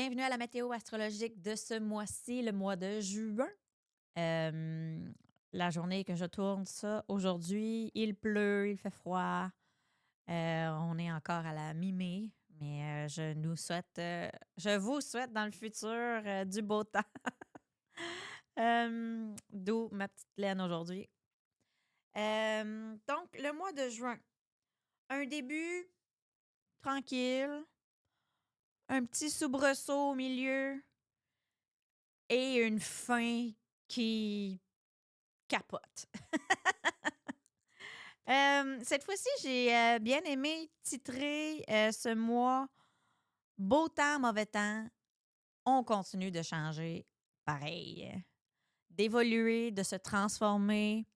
Bienvenue à la météo astrologique de ce mois-ci, le mois de juin. Euh, la journée que je tourne ça, aujourd'hui, il pleut, il fait froid. On est encore à la mi-mai, mais je vous souhaite dans le futur du beau temps. D'où ma petite laine aujourd'hui. Donc, le mois de juin, un début tranquille, un petit soubresaut au milieu et une fin qui capote. Cette fois-ci, j'ai bien aimé titrer ce mois Beau temps, mauvais temps. On continue de changer pareil, d'évoluer, de se transformer.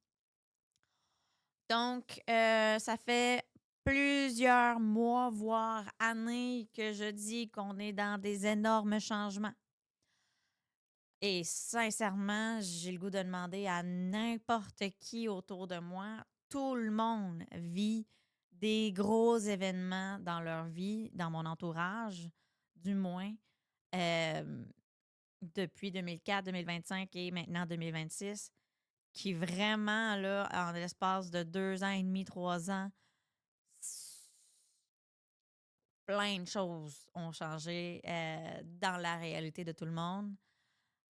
Donc, ça fait plusieurs mois, voire années que je dis qu'on est dans des énormes changements. Et sincèrement, j'ai le goût de demander à n'importe qui autour de moi, tout le monde vit des gros événements dans leur vie, dans mon entourage, du moins, euh, depuis 2004, 2025 et maintenant 2026, qui vraiment, là, en l'espace de 2 ans et demi, 3 ans, plein de choses ont changé dans la réalité de tout le monde.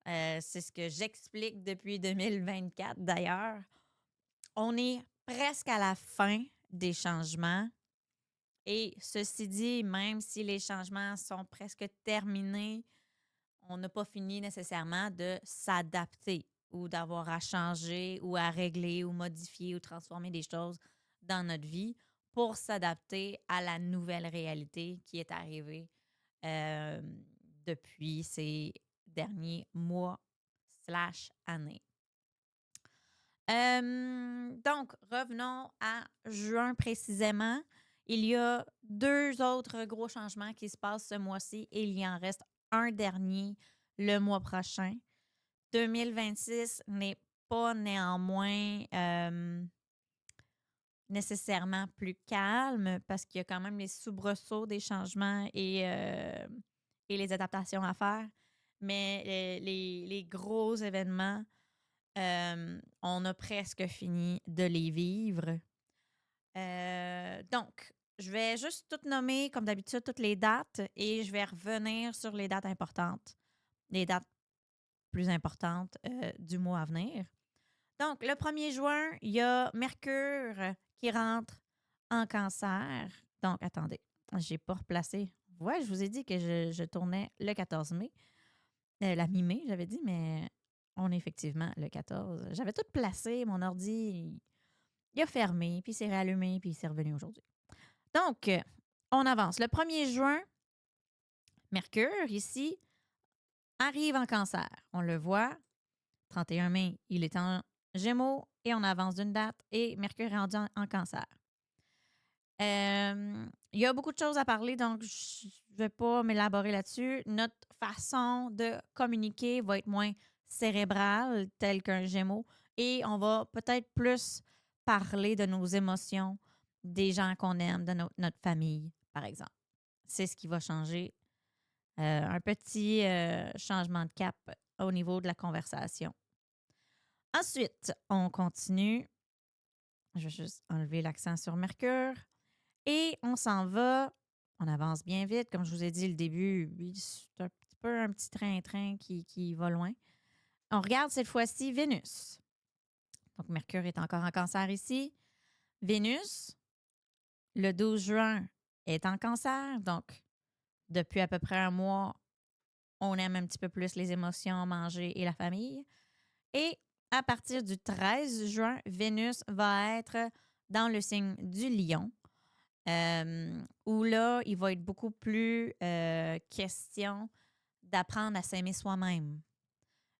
C'est ce que j'explique depuis 2024 d'ailleurs. On est presque à la fin des changements. Et ceci dit, même si les changements sont presque terminés, on n'a pas fini nécessairement de s'adapter ou d'avoir à changer ou à régler ou modifier ou transformer des choses dans notre vie pour s'adapter à la nouvelle réalité qui est arrivée euh, depuis ces derniers mois slash années. Donc, revenons à juin précisément. Il y a 2 autres gros changements qui se passent ce mois-ci et il y en reste un dernier le mois prochain. 2026 n'est pas néanmoins nécessairement plus calme parce qu'il y a quand même les soubresauts des changements et les adaptations à faire. Mais les gros événements, on a presque fini de les vivre. Donc, je vais juste tout nommer, comme d'habitude, toutes les dates et je vais revenir sur les dates importantes, les dates plus importantes du mois à venir. Donc, le 1er juin, il y a Mercure qui rentre en cancer. Donc, attendez, je n'ai pas replacé. Ouais, je vous ai dit que je tournais le 14 mai. La mi-mai, j'avais dit, mais on est effectivement le 14. J'avais tout placé, mon ordi, il a fermé, puis il s'est réallumé, puis il s'est revenu aujourd'hui. Donc, on avance. Le 1er juin, Mercure, ici, arrive en cancer. On le voit, 31 mai, il est en Gémeaux et on avance d'une date et Mercure est rendu en cancer. Il y a beaucoup de choses à parler, donc je ne vais pas m'élaborer là-dessus. Notre façon de communiquer va être moins cérébrale, telle qu'un Gémeaux, et on va peut-être plus parler de nos émotions, des gens qu'on aime, de notre famille, par exemple. C'est ce qui va changer. Un petit changement de cap au niveau de la conversation. Ensuite, on continue. Je vais juste enlever l'accent sur Mercure. Et on s'en va. On avance bien vite. Comme je vous ai dit, le début, oui, c'est un petit peu un petit train-train qui va loin. On regarde cette fois-ci Vénus. Donc, Mercure est encore en cancer ici. Vénus, le 12 juin, est en cancer. Donc, depuis à peu près un mois, on aime un petit peu plus les émotions, manger et la famille. Et à partir du 13 juin, Vénus va être dans le signe du Lion, où là, il va être beaucoup plus question d'apprendre à s'aimer soi-même,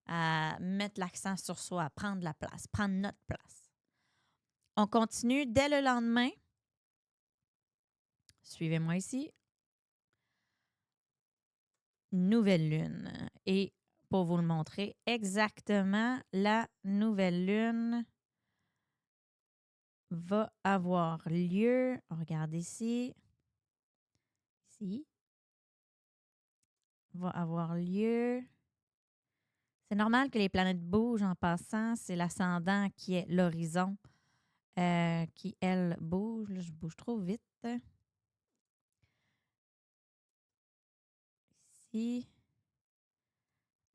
à mettre l'accent sur soi, à prendre la place, prendre notre place. On continue dès le lendemain. Suivez-moi ici. Nouvelle lune. Et pour vous le montrer exactement, la nouvelle lune va avoir lieu. Regardez ici. Ici. va avoir lieu. C'est normal que les planètes bougent en passant. C'est l'ascendant qui est l'horizon qui, elle, bouge. Là, je bouge trop vite. Ici.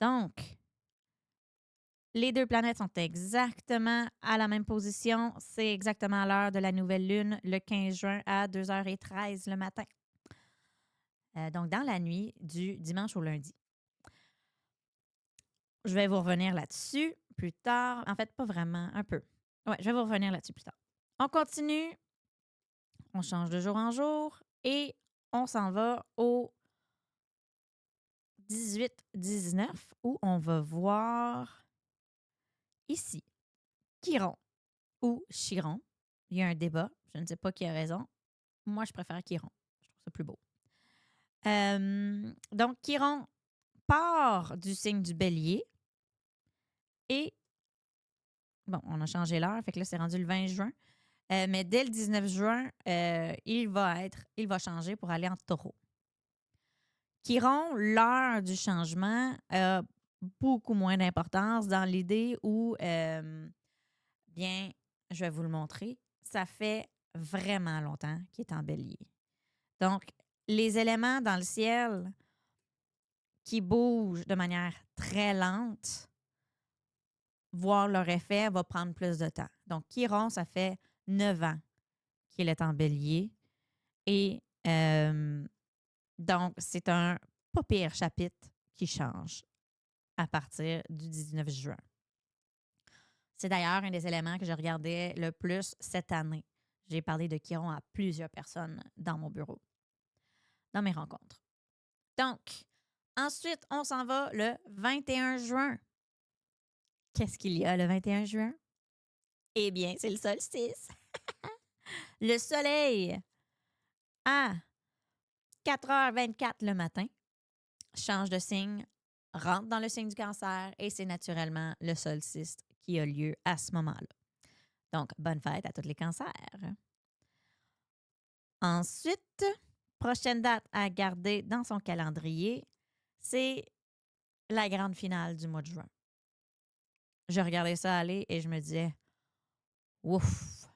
Donc, les deux planètes sont exactement à la même position. C'est exactement à l'heure de la nouvelle lune, le 15 juin à 2h13 le matin. Donc, dans la nuit du dimanche au lundi. Je vais vous revenir là-dessus plus tard. En fait, pas vraiment, un peu. Ouais, je vais vous revenir là-dessus plus tard. On continue. On change de jour en jour et on s'en va au 18-19 où on va voir ici Chiron ou Chiron. Il y a un débat. Je ne sais pas qui a raison. Moi, je préfère Chiron. Je trouve ça plus beau. Donc, Chiron part du signe du Bélier et, bon, on a changé l'heure, fait que là, c'est rendu le 20 juin. Mais dès le 19 juin, il va changer pour aller en taureau. Chiron, l'heure du changement, a beaucoup moins d'importance dans l'idée où, bien, je vais vous le montrer, ça fait vraiment longtemps qu'il est en bélier. Donc, les éléments dans le ciel qui bougent de manière très lente, voir leur effet va prendre plus de temps. Donc, Chiron, ça fait 9 ans qu'il est en bélier. Et donc, c'est un pas pire chapitre qui change à partir du 19 juin. C'est d'ailleurs un des éléments que je regardais le plus cette année. J'ai parlé de Chiron à plusieurs personnes dans mon bureau, dans mes rencontres. Donc, ensuite, on s'en va le 21 juin. Qu'est-ce qu'il y a le 21 juin? Eh bien, c'est le solstice. Le soleil, à 4h24 le matin, change de signe, rentre dans le signe du Cancer et c'est naturellement le solstice qui a lieu à ce moment-là. Donc, bonne fête à tous les cancers. Ensuite, prochaine date à garder dans son calendrier, c'est la grande finale du mois de juin. Je regardais ça aller et je me disais, ouf!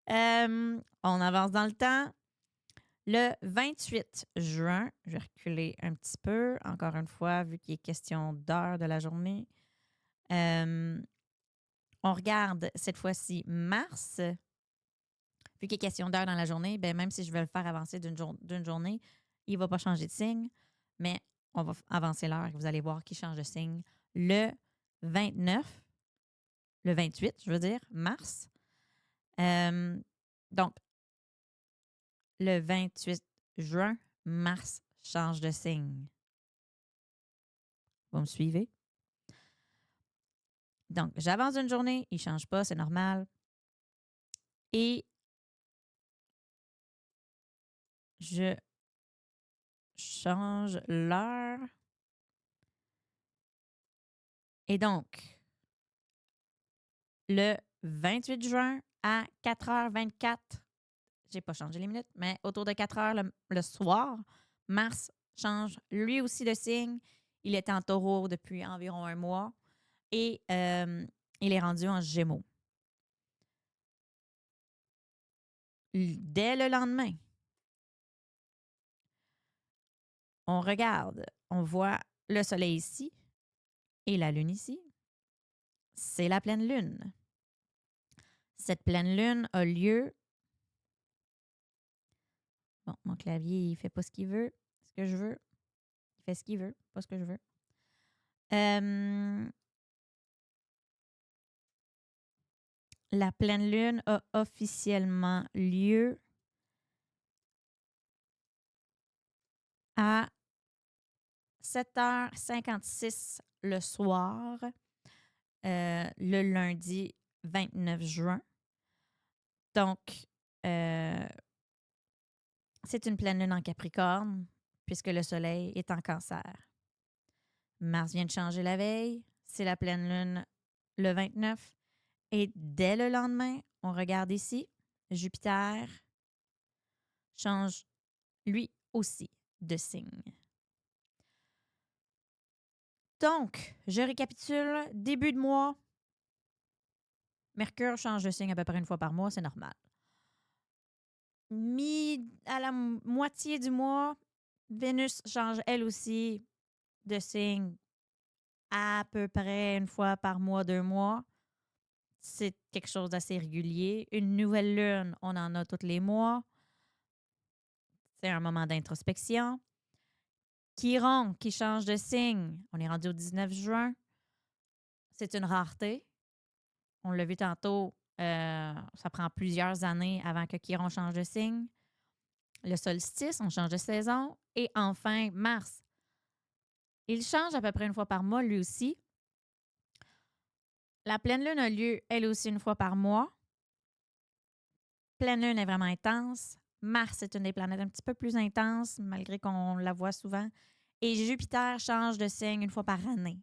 On avance dans le temps. Le 28 juin, je vais reculer un petit peu, encore une fois, vu qu'il est question d'heure de la journée. On regarde cette fois-ci Mars. Vu qu'il est question d'heure dans la journée, ben même si je veux le faire avancer d'une journée, il ne va pas changer de signe, mais on va avancer l'heure et vous allez voir qu'il change de signe le 29, le 28, je veux dire, mars. Donc, le 28 juin, Mars change de signe. Vous me suivez? Donc, j'avance une journée, il ne change pas, c'est normal. Et je change l'heure. Et donc, le 28 juin à 4h24, j'ai pas changé les minutes, mais autour de 4h le soir, Mars change lui aussi de signe. Il était en taureau depuis environ un mois et il est rendu en Gémeaux. Dès le lendemain, on regarde, on voit le soleil ici et la lune ici. C'est la pleine lune. Cette pleine lune a lieu. Bon, mon clavier, il fait pas ce qu'il veut, ce que je veux. Il fait ce qu'il veut, pas ce que je veux. La pleine lune a officiellement lieu à 7h56 le soir, le lundi 29 juin. Donc, c'est une pleine lune en Capricorne, puisque le soleil est en Cancer. Mars vient de changer la veille, c'est la pleine lune le 29. Et dès le lendemain, on regarde ici, Jupiter change lui aussi de signe. Donc, je récapitule. Début de mois, Mercure change de signe à peu près une fois par mois, c'est normal. À la moitié du mois, Vénus change elle aussi de signe à peu près une fois par mois, 2 mois. C'est quelque chose d'assez régulier. Une nouvelle lune, on en a tous les mois. C'est un moment d'introspection. Chiron qui change de signe, on est rendu au 19 juin. C'est une rareté. On l'a vu tantôt, ça prend plusieurs années avant que Chiron change de signe. Le solstice, on change de saison. Et enfin, Mars. Il change à peu près une fois par mois, lui aussi. La pleine lune a lieu, elle aussi, une fois par mois. Pleine lune est vraiment intense. Mars est une des planètes un petit peu plus intenses, malgré qu'on la voit souvent. Et Jupiter change de signe une fois par année.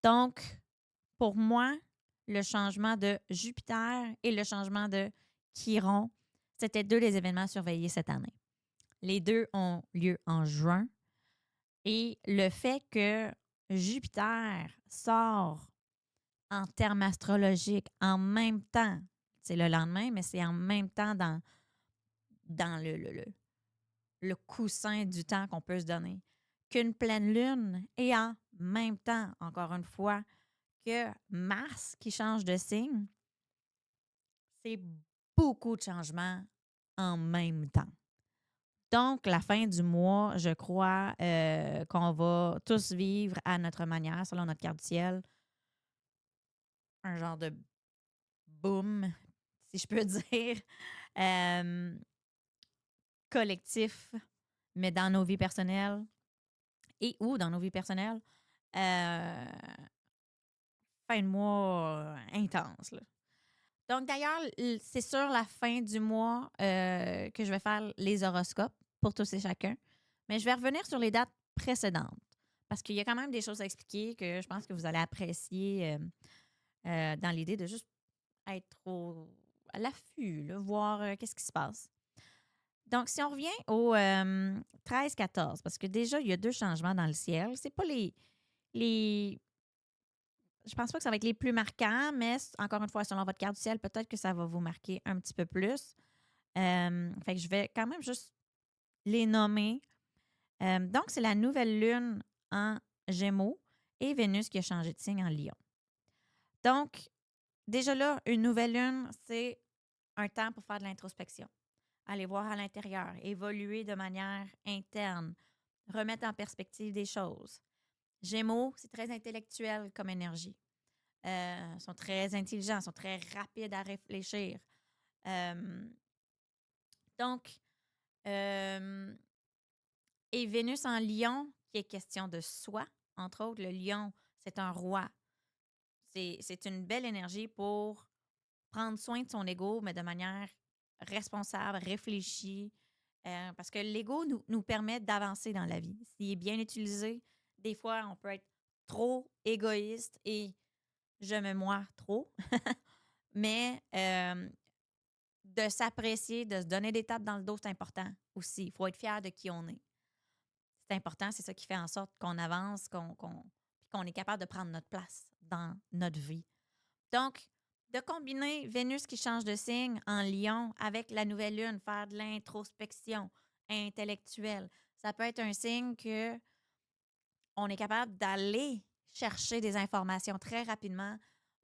Donc, pour moi, le changement de Jupiter et le changement de Chiron, c'était deux des événements surveillés cette année. Les deux ont lieu en juin. Et le fait que Jupiter sort en termes astrologiques en même temps, c'est le lendemain, mais c'est en même temps dans le coussin du temps qu'on peut se donner, qu'une pleine lune et en même temps, encore une fois, que Mars qui change de signe, c'est beaucoup de changements en même temps. Donc, la fin du mois, je crois qu'on va tous vivre à notre manière, selon notre carte du ciel, un genre de boom, si je peux dire, euh, collectif, mais dans nos vies personnelles et ou dans nos vies personnelles, euh, fin de mois intense, là. Donc, d'ailleurs, c'est sur la fin du mois que je vais faire les horoscopes pour tous et chacun. Mais je vais revenir sur les dates précédentes parce qu'il y a quand même des choses à expliquer que je pense que vous allez apprécier dans l'idée de juste être à l'affût, là, voir qu'est-ce qui se passe. Donc, si on revient au 13-14, parce que déjà, il y a deux changements dans le ciel. C'est pas les je pense pas que ça va être les plus marquants, mais encore une fois, selon votre carte du ciel, peut-être que ça va vous marquer un petit peu plus. Fait que je vais quand même juste les nommer. Donc, c'est la nouvelle lune en Gémeaux et Vénus qui a changé de signe en Lion. Donc, déjà là, une nouvelle lune, c'est un temps pour faire de l'introspection. Aller voir à l'intérieur, évoluer de manière interne, remettre en perspective des choses. Gémeaux, c'est très intellectuel comme énergie. Sont très intelligents, sont très rapides à réfléchir. Euh, donc, euh, et Vénus en Lion, qui est question de soi, entre autres, le lion, c'est un roi. C'est une belle énergie pour prendre soin de son ego, mais de manière responsable, réfléchie, parce que l'ego nous permet d'avancer dans la vie. S'il est bien utilisé, des fois, on peut être trop égoïste et je me moi trop. Mais de s'apprécier, de se donner des tapes dans le dos, c'est important aussi. Il faut être fier de qui on est. C'est important, c'est ça qui fait en sorte qu'on avance, qu'on est capable de prendre notre place dans notre vie. Donc, de combiner Vénus qui change de signe en Lion avec la nouvelle lune, faire de l'introspection intellectuelle, ça peut être un signe que on est capable d'aller chercher des informations très rapidement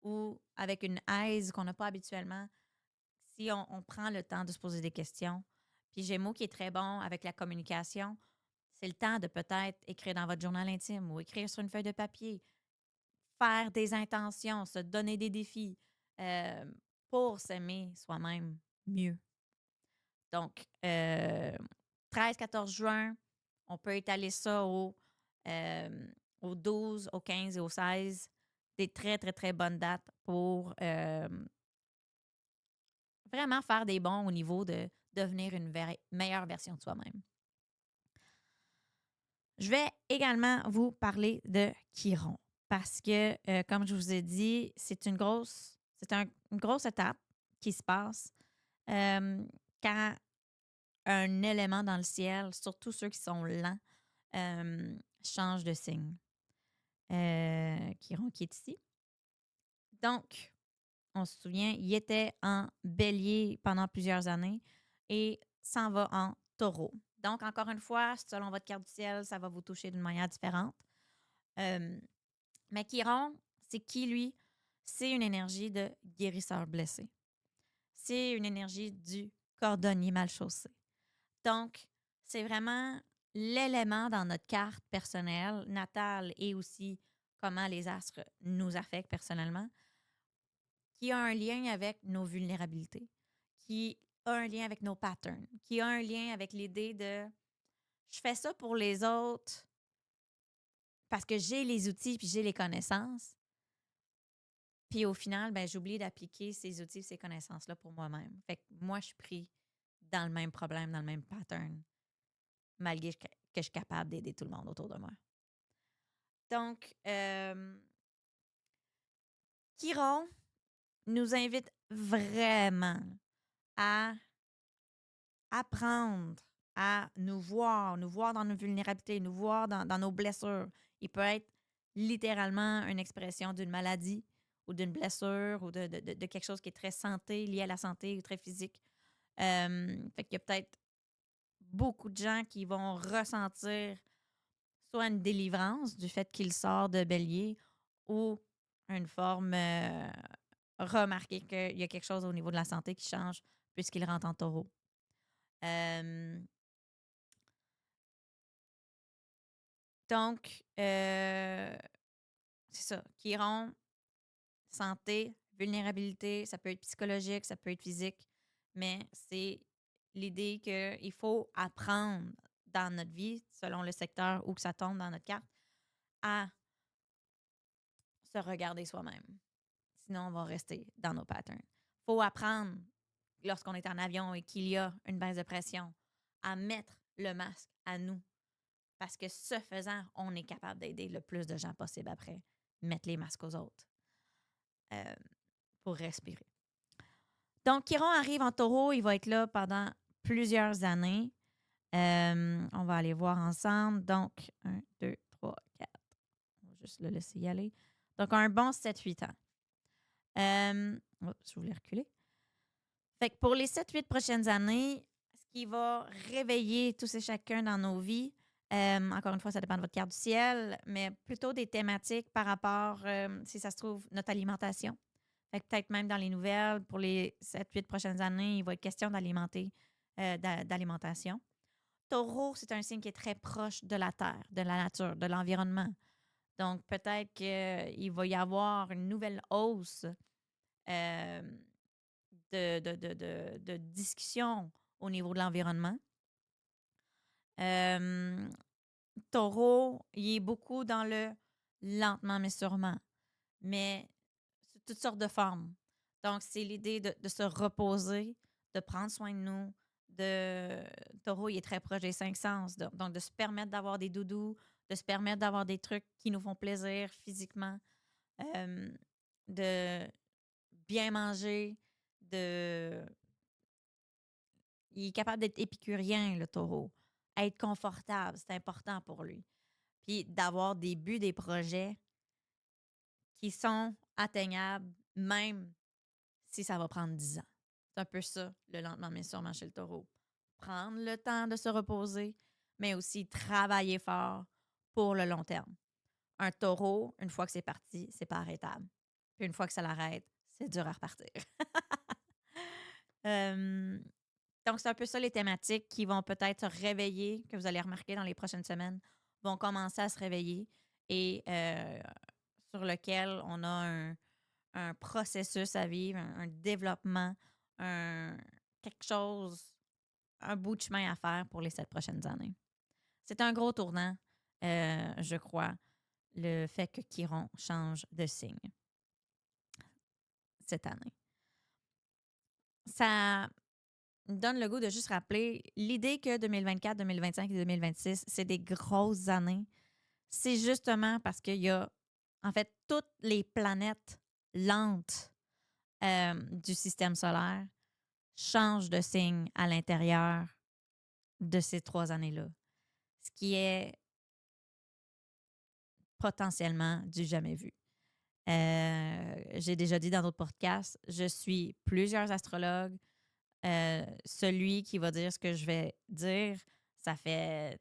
ou avec une aise qu'on n'a pas habituellement si on prend le temps de se poser des questions. Puis Gémeaux qui est très bon avec la communication, c'est le temps de peut-être écrire dans votre journal intime ou écrire sur une feuille de papier, faire des intentions, se donner des défis euh, pour s'aimer soi-même mieux. Donc, 13-14 juin, on peut étaler ça au 12, au 15 et au 16. Des très, très, très bonnes dates pour vraiment faire des bons au niveau de devenir une meilleure version de soi-même. Je vais également vous parler de Chiron parce que, comme je vous ai dit, une grosse étape qui se passe quand un élément dans le ciel, surtout ceux qui sont lents, change de signe. Chiron qui est ici. Donc, on se souvient, il était en bélier pendant plusieurs années et s'en va en taureau. Donc, encore une fois, selon votre carte du ciel, ça va vous toucher d'une manière différente. Euh, mais Chiron, c'est qui lui? C'est une énergie de guérisseur blessé. C'est une énergie du cordonnier mal chaussé. Donc, c'est vraiment l'élément dans notre carte personnelle, natale et aussi comment les astres nous affectent personnellement, qui a un lien avec nos vulnérabilités, qui a un lien avec nos patterns, qui a un lien avec l'idée de je fais ça pour les autres parce que j'ai les outils puis j'ai les connaissances. Puis au final, ben, j'oublie d'appliquer ces outils, ces connaissances-là pour moi-même. Fait que moi, je suis pris dans le même problème, dans le même pattern, malgré que je suis capable d'aider tout le monde autour de moi. Donc, Chiron nous invite vraiment à apprendre à nous voir dans nos vulnérabilités, nous voir dans nos blessures. Il peut être littéralement une expression d'une maladie ou d'une blessure ou de quelque chose qui est très santé, lié à la santé ou très physique. Fait qu'il y a peut-être beaucoup de gens qui vont ressentir soit une délivrance du fait qu'il sort de bélier ou une forme remarquer qu'il y a quelque chose au niveau de la santé qui change puisqu'il rentre en taureau. Euh, donc, c'est ça. Chiron, santé, vulnérabilité, ça peut être psychologique, ça peut être physique, mais c'est l'idée qu'il faut apprendre dans notre vie, selon le secteur où que ça tombe dans notre carte, à se regarder soi-même. Sinon, on va rester dans nos patterns. Il faut apprendre, lorsqu'on est en avion et qu'il y a une baisse de pression, à mettre le masque à nous. Parce que ce faisant, on est capable d'aider le plus de gens possible après. Mettre les masques aux autres euh, pour respirer. Donc, Chiron arrive en taureau. Il va être là pendant plusieurs années. On va aller voir ensemble. Donc, 1, 2, 3, 4. On va juste le laisser y aller. Donc, un bon 7-8 ans. Je voulais reculer. Fait que pour les 7-8 prochaines années, ce qui va réveiller tous et chacun dans nos vies, encore une fois, ça dépend de votre carte du ciel, mais plutôt des thématiques par rapport, si ça se trouve, notre alimentation. Fait que peut-être même dans les nouvelles, pour les 7-8 prochaines années, il va être question d'alimentation. Taureau, c'est un signe qui est très proche de la terre, de la nature, de l'environnement. Donc, peut-être qu'il va y avoir une nouvelle hausse euh, de discussion au niveau de l'environnement. Taureau, il est beaucoup dans le lentement mais sûrement, mais sous toutes sortes de formes. Donc, c'est l'idée de se reposer, de prendre soin de nous. Taureau, il est très proche des 5 sens. Donc, de se permettre d'avoir des doudous, de se permettre d'avoir des trucs qui nous font plaisir physiquement, de bien manger, de il est capable d'être épicurien, le taureau. Être confortable, c'est important pour lui. Puis d'avoir des buts, des projets qui sont atteignables, même si ça va prendre 10 ans. C'est un peu ça, le lentement mais sûrement chez le taureau. Prendre le temps de se reposer, mais aussi travailler fort pour le long terme. Un taureau, une fois que c'est parti, c'est pas arrêtable. Puis une fois que ça l'arrête, c'est dur à repartir. Euh, Donc, c'est un peu ça les thématiques qui vont peut-être se réveiller, que vous allez remarquer dans les prochaines semaines, vont commencer à se réveiller et sur lequel on a un processus à vivre, un développement, quelque chose, un bout de chemin à faire pour les 7 prochaines années. C'est un gros tournant, je crois, le fait que Chiron change de signe cette année. Ça me donne le goût de juste rappeler l'idée que 2024, 2025 et 2026, c'est des grosses années. C'est justement parce qu'il y a, en fait, toutes les planètes lentes du système solaire changent de signe à l'intérieur de ces 3 années-là, ce qui est potentiellement du jamais vu. J'ai déjà dit dans d'autres podcasts, je suis plusieurs astrologues. Celui qui va dire ce que je vais dire, ça fait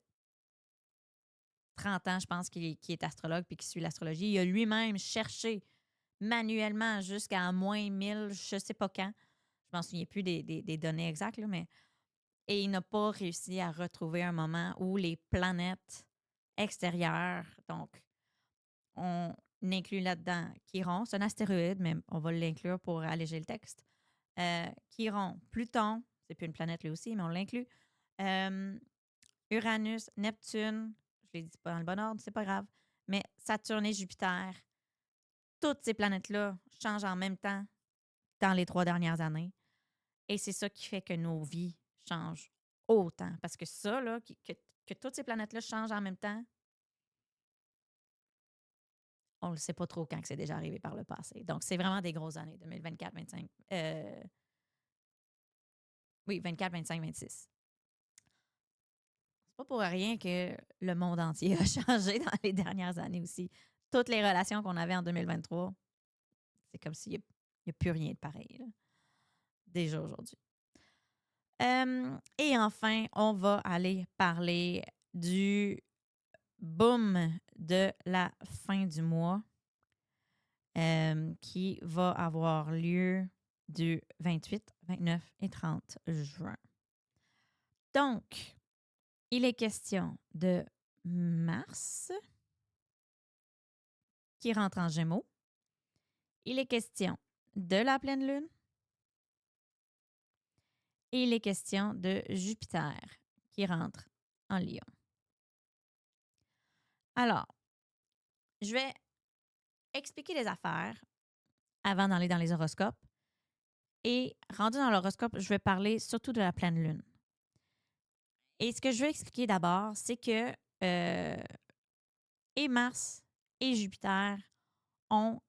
30 ans, je pense, qu'il est astrologue puis qu'il suit l'astrologie. Il a lui-même cherché manuellement jusqu'à moins 1000, je ne sais pas quand. Je m'en souviens plus des données exactes, là, mais. Et il n'a pas réussi à retrouver un moment où les planètes extérieures, donc on inclut là-dedans Chiron, c'est un astéroïde, mais on va l'inclure pour alléger le texte. Chiron, Pluton, c'est plus une planète lui aussi, mais on l'inclut. Uranus, Neptune, je ne les dis pas dans le bon ordre, c'est pas grave, mais Saturne et Jupiter, toutes ces planètes-là changent en même temps dans les 3 dernières années. Et c'est ça qui fait que nos vies changent autant. Parce que ça, là, que toutes ces planètes-là changent en même temps, on ne le sait pas trop quand que c'est déjà arrivé par le passé. Donc, c'est vraiment des grosses années, 2024, 25. Oui, 24, 25, 26. C'est pas pour rien que le monde entier a changé dans les dernières années aussi. Toutes les relations qu'on avait en 2023, c'est comme s'il n'y a plus rien de pareil, là, déjà aujourd'hui. Et enfin, on va aller parler du boom de la fin du mois qui va avoir lieu du 28, 29 et 30 juin. Donc, il est question de Mars qui rentre en Gémeaux. Il est question de la pleine lune. Et il est question de Jupiter qui rentre en Lion. Alors, je vais expliquer les affaires avant d'aller dans les horoscopes. Et rendu dans l'horoscope, je vais parler surtout de la pleine lune. Et ce que je veux expliquer d'abord, c'est que et Mars et Jupiter ont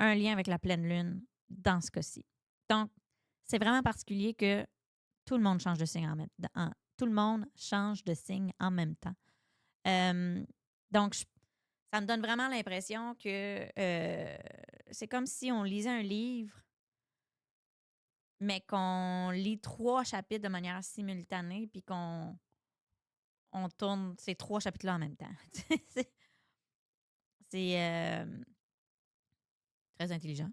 un lien avec la pleine lune dans ce cas-ci. Donc, c'est vraiment particulier que tout le monde change de signe en même temps. Tout le monde change de signe en même temps. Donc, ça me donne vraiment l'impression que c'est comme si on lisait un livre, mais qu'on lit 3 chapitres de manière simultanée, puis qu'on tourne ces 3 chapitres-là en même temps. c'est très intelligent.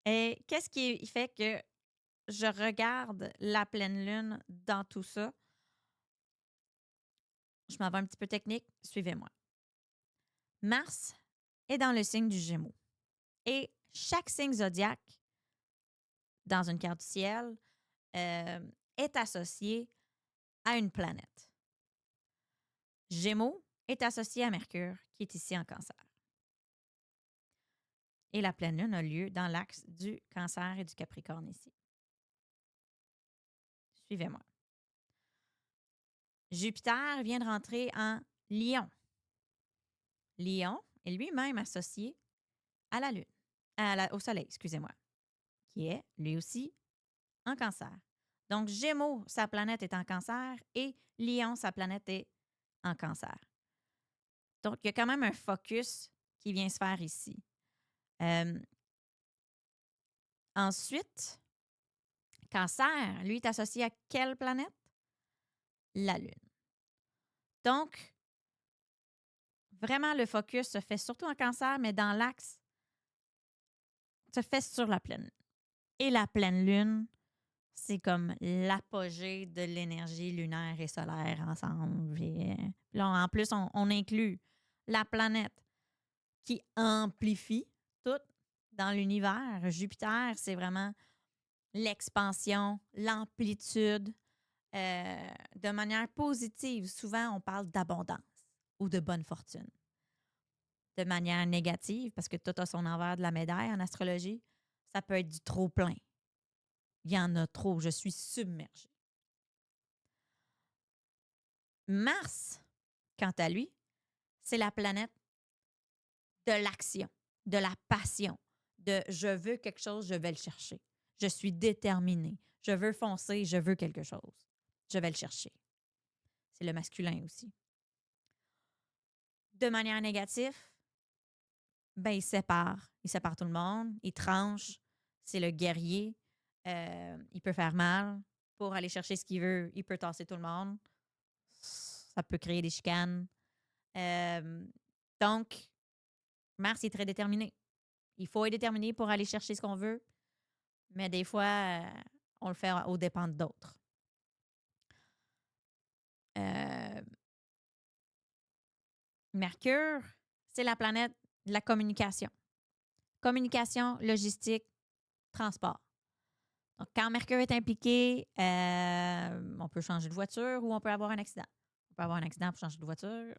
Et qu'est-ce qui fait que je regarde la pleine lune dans tout ça? Je m'en vais un petit peu technique, suivez-moi. Mars est dans le signe du Gémeaux. Et chaque signe zodiaque, dans une carte du ciel, est associé à une planète. Gémeaux est associé à Mercure, qui est ici en Cancer. Et la pleine lune a lieu dans l'axe du Cancer et du Capricorne ici. Suivez-moi. Jupiter vient de rentrer en Lion. Lion est lui-même associé à la Lune, au Soleil, excusez-moi, qui est lui aussi en Cancer. Donc, Gémeaux, sa planète est en Cancer et Lion, sa planète est en Cancer. Donc, il y a quand même un focus qui vient se faire ici. Ensuite, Cancer, lui, est associé à quelle planète? La Lune. Donc, vraiment, le focus se fait surtout en Cancer, mais dans l'axe, se fait sur la pleine lune. Et la pleine lune, c'est comme l'apogée de l'énergie lunaire et solaire ensemble. Puis là, en plus, on inclut la planète qui amplifie tout dans l'univers. Jupiter, c'est vraiment l'expansion, l'amplitude de manière positive. Souvent, on parle d'abondance ou de bonne fortune. De manière négative, parce que tout a son envers de la médaille en astrologie, ça peut être du trop plein. Il y en a trop, je suis submergée. Mars, quant à lui, c'est la planète de l'action, de la passion, de je veux quelque chose, je vais le chercher. Je suis déterminée. Je veux foncer, je veux quelque chose. je vais le chercher. C'est le masculin aussi. De manière négative, ben il sépare. Il sépare tout le monde. Il tranche. C'est le guerrier. Il peut faire mal. Pour aller chercher ce qu'il veut, il peut tasser tout le monde. Ça peut créer des chicanes. Donc, Mars est très déterminé. Il faut être déterminé pour aller chercher ce qu'on veut, mais des fois, on le fait aux dépens d'autres. Euh, Mercure, c'est la planète de la communication. Communication, logistique, transport. Donc, quand Mercure est impliqué, on peut changer de voiture ou on peut avoir un accident. On peut avoir un accident pour changer de voiture.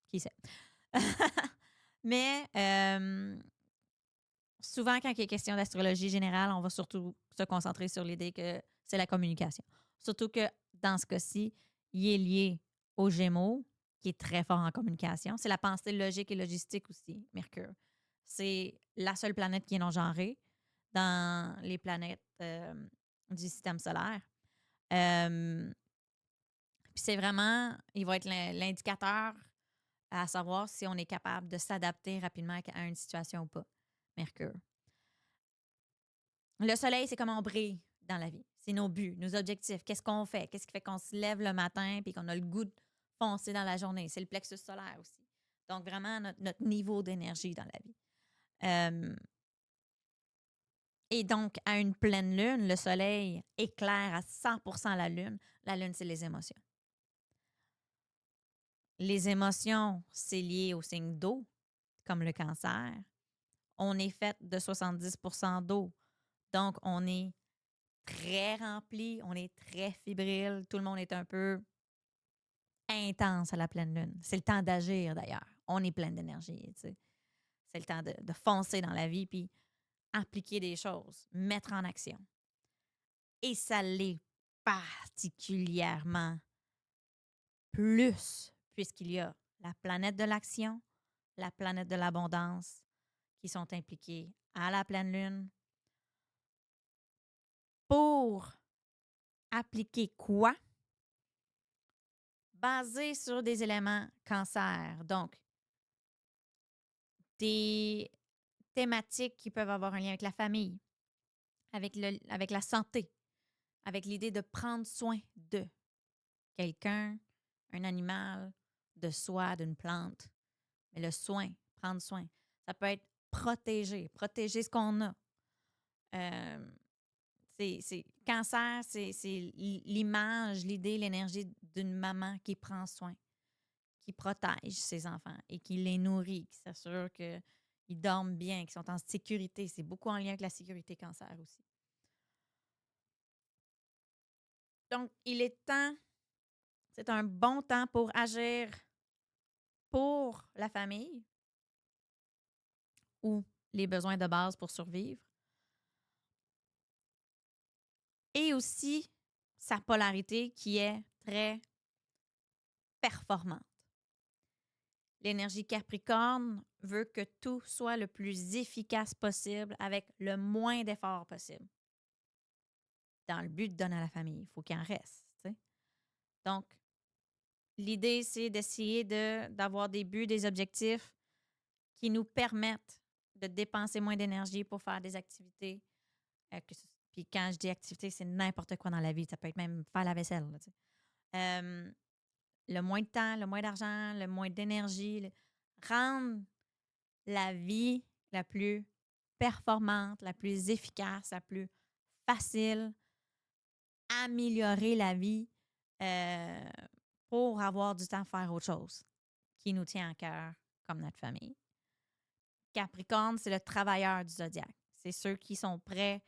Qui sait? Mais souvent, quand il est question d'astrologie générale, on va surtout se concentrer sur l'idée que c'est la communication. Surtout que dans ce cas-ci, il est lié aux Gémeaux, qui est très fort en communication. C'est la pensée logique et logistique aussi, Mercure. C'est la seule planète qui est non-genrée dans les planètes du système solaire. Puis c'est vraiment, il va être l'indicateur à savoir si on est capable de s'adapter rapidement à une situation ou pas. Mercure. Le soleil, c'est comment on brille dans la vie. C'est nos buts, nos objectifs. Qu'est-ce qu'on fait? Qu'est-ce qui fait qu'on se lève le matin et qu'on a le goût de foncer dans la journée? C'est le plexus solaire aussi. Donc, vraiment, notre niveau d'énergie dans la vie. Et donc, à une pleine lune, le soleil éclaire à 100% la lune. La lune, c'est les émotions. Les émotions, c'est lié au signe d'eau, comme le cancer. On est fait de 70% d'eau. Donc, on est très rempli, on est très fébrile. Tout le monde est un peu intense à la pleine lune. C'est le temps d'agir, d'ailleurs. On est plein d'énergie, tu sais. C'est le temps de foncer dans la vie puis appliquer des choses, mettre en action. Et ça l'est particulièrement plus puisqu'il y a la planète de l'action, la planète de l'abondance qui sont impliquées à la pleine lune pour appliquer quoi? Basé sur des éléments cancer. Donc, des thématiques qui peuvent avoir un lien avec la famille, avec la santé, avec l'idée de prendre soin de quelqu'un, un animal, de soi, d'une plante. Mais le soin, prendre soin, ça peut être protéger ce qu'on a. Cancer, c'est l'image, l'idée, l'énergie d'une maman qui prend soin, qui protège ses enfants et qui les nourrit, qui s'assure qu'ils dorment bien, qu'ils sont en sécurité. C'est beaucoup en lien avec la sécurité cancer aussi. Donc, il est temps, c'est un bon temps pour agir pour la famille ou les besoins de base pour survivre. Et aussi sa polarité qui est très performante. L'énergie Capricorne veut que tout soit le plus efficace possible avec le moins d'efforts possible. Dans le but de donner à la famille, il faut qu'il en reste. T'sais. Donc, l'idée, c'est d'essayer d'avoir des buts, des objectifs qui nous permettent de dépenser moins d'énergie pour faire des activités. Puis quand je dis activité, c'est n'importe quoi dans la vie. Ça peut être même faire la vaisselle. Là, le moins de temps, le moins d'argent, le moins d'énergie. Rendre la vie la plus performante, la plus efficace, la plus facile, améliorer la vie pour avoir du temps à faire autre chose qui nous tient à cœur, comme notre famille. Capricorne, c'est le travailleur du zodiaque. C'est ceux qui sont prêts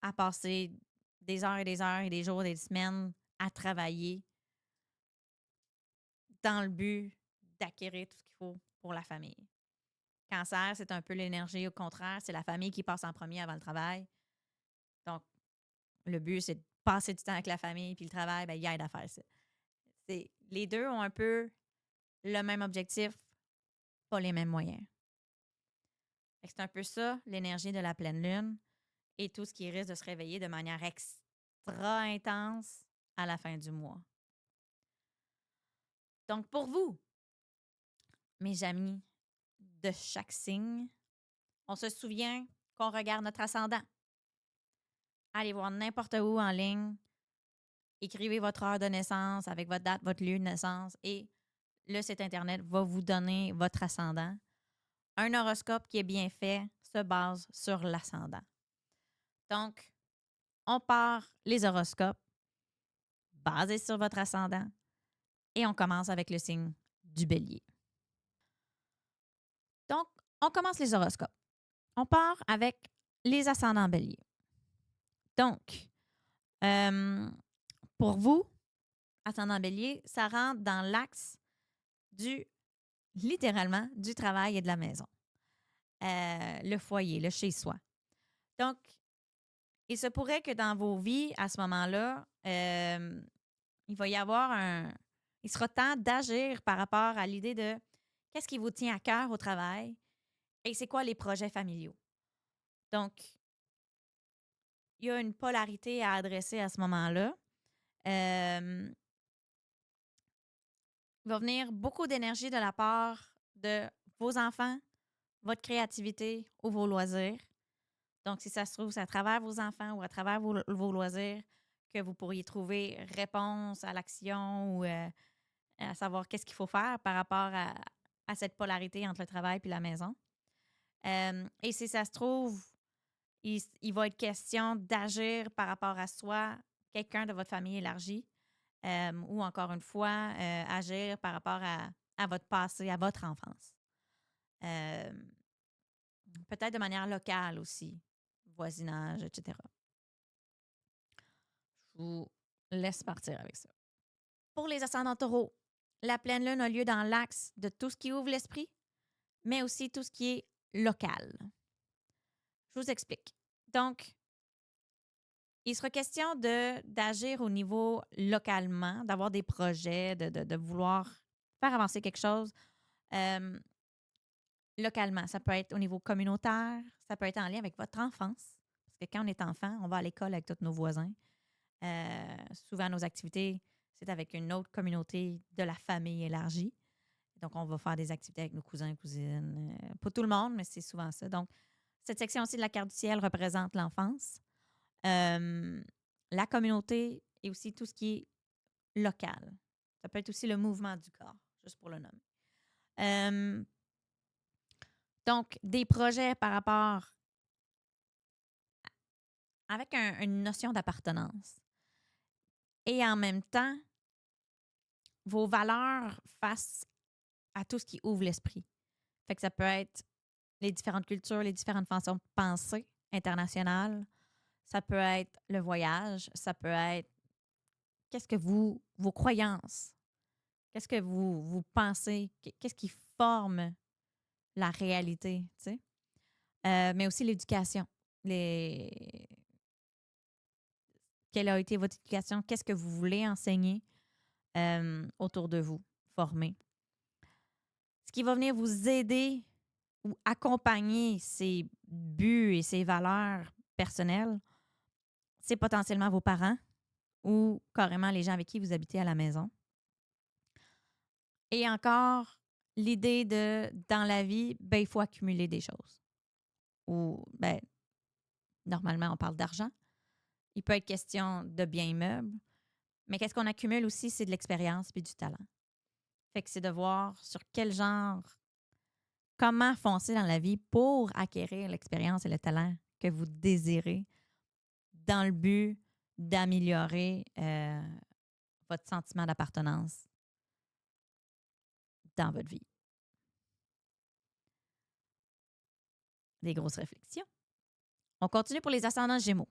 à passer des heures et des heures et des jours et des semaines à travailler dans le but d'acquérir tout ce qu'il faut pour la famille. Cancer, c'est un peu l'énergie au contraire. C'est la famille qui passe en premier avant le travail. Donc, le but, c'est de passer du temps avec la famille, puis le travail, ben, il aide à faire ça. Les deux ont un peu le même objectif, pas les mêmes moyens. C'est un peu ça, l'énergie de la pleine lune et tout ce qui risque de se réveiller de manière extra intense à la fin du mois. Donc, pour vous, mes amis de chaque signe, on se souvient qu'on regarde notre ascendant. Allez voir n'importe où en ligne, écrivez votre heure de naissance avec votre date, votre lieu de naissance et le site Internet va vous donner votre ascendant. Un horoscope qui est bien fait se base sur l'ascendant. Donc, on part les horoscopes basés sur votre ascendant et on commence avec le signe du bélier. Donc, on commence les horoscopes. On part avec les ascendants bélier. Donc, pour vous, ascendant bélier, ça rentre dans l'axe littéralement, du travail et de la maison. Le foyer, le chez-soi. Donc, il se pourrait que dans vos vies, à ce moment-là, il va y avoir il sera temps d'agir par rapport à l'idée de qu'est-ce qui vous tient à cœur au travail et c'est quoi les projets familiaux. Donc, il y a une polarité à adresser à ce moment-là. Il va venir beaucoup d'énergie de la part de vos enfants, votre créativité ou vos loisirs. Donc, si ça se trouve, c'est à travers vos enfants ou à travers vos loisirs que vous pourriez trouver réponse à l'action ou à savoir qu'est-ce qu'il faut faire par rapport à cette polarité entre le travail et la maison. Et si ça se trouve, il va être question d'agir par rapport à soi, quelqu'un de votre famille élargie, ou encore une fois, agir par rapport à votre passé, à votre enfance. Peut-être de manière locale aussi, voisinage, etc. Je vous laisse partir avec ça. Pour les ascendants taureaux, la pleine lune a lieu dans l'axe de tout ce qui ouvre l'esprit, mais aussi tout ce qui est local. Je vous explique. Donc, il sera question d'agir au niveau localement, d'avoir des projets, de vouloir faire avancer quelque chose localement. Ça peut être au niveau communautaire, ça peut être en lien avec votre enfance. Parce que quand on est enfant, on va à l'école avec tous nos voisins. Souvent, nos activités, c'est avec une autre communauté de la famille élargie. Donc, on va faire des activités avec nos cousins et cousines. Pas tout le monde, mais c'est souvent ça. Donc, cette section aussi de la carte du ciel représente l'enfance, la communauté et aussi tout ce qui est local. Ça peut être aussi le mouvement du corps, juste pour le nommer. Donc, des projets par rapport avec une notion d'appartenance. Et en même temps, vos valeurs face à tout ce qui ouvre l'esprit. Fait que ça peut être les différentes cultures, les différentes façons de penser internationales. Ça peut être le voyage. Ça peut être qu'est-ce que vos croyances, qu'est-ce que vous pensez, qu'est-ce qui forme la réalité, tu sais. Mais aussi l'éducation. Quelle a été votre éducation? Qu'est-ce que vous voulez enseigner autour de vous, former? Ce qui va venir vous aider ou accompagner ces buts et ces valeurs personnelles, c'est potentiellement vos parents ou carrément les gens avec qui vous habitez à la maison. Et encore, l'idée dans la vie, ben, il faut accumuler des choses. Ou, ben, normalement, on parle d'argent. Il peut être question de biens immeubles. Mais qu'est-ce qu'on accumule aussi, c'est de l'expérience et du talent. Fait que c'est de voir sur quel genre, comment foncer dans la vie pour acquérir l'expérience et le talent que vous désirez dans le but d'améliorer votre sentiment d'appartenance dans votre vie. Des grosses réflexions. On continue pour les ascendants Gémeaux.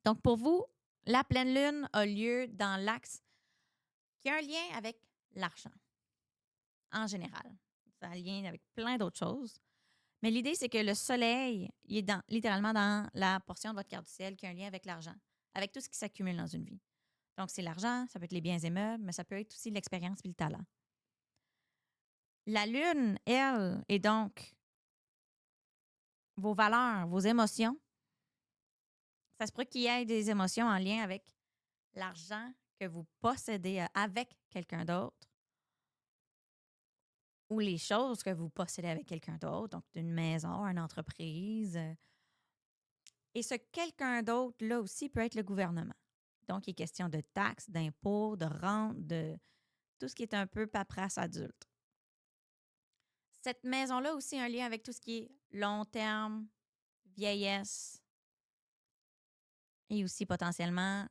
Donc, pour vous, la pleine lune a lieu dans l'axe qui a un lien avec l'argent, en général. Ça a un lien avec plein d'autres choses. Mais l'idée, c'est que le soleil, il est littéralement dans la portion de votre carte du ciel qui a un lien avec l'argent, avec tout ce qui s'accumule dans une vie. Donc, c'est l'argent, ça peut être les biens et meubles, mais ça peut être aussi l'expérience et le talent. La lune, elle, est donc vos valeurs, vos émotions. Ça se peut qu'il y ait des émotions en lien avec l'argent que vous possédez avec quelqu'un d'autre ou les choses que vous possédez avec quelqu'un d'autre, donc une maison, une entreprise. Et ce quelqu'un d'autre-là aussi peut être le gouvernement. Donc, il est question de taxes, d'impôts, de rentes, de tout ce qui est un peu paperasse adulte. Cette maison-là aussi a un lien avec tout ce qui est long terme, vieillesse et aussi potentiellement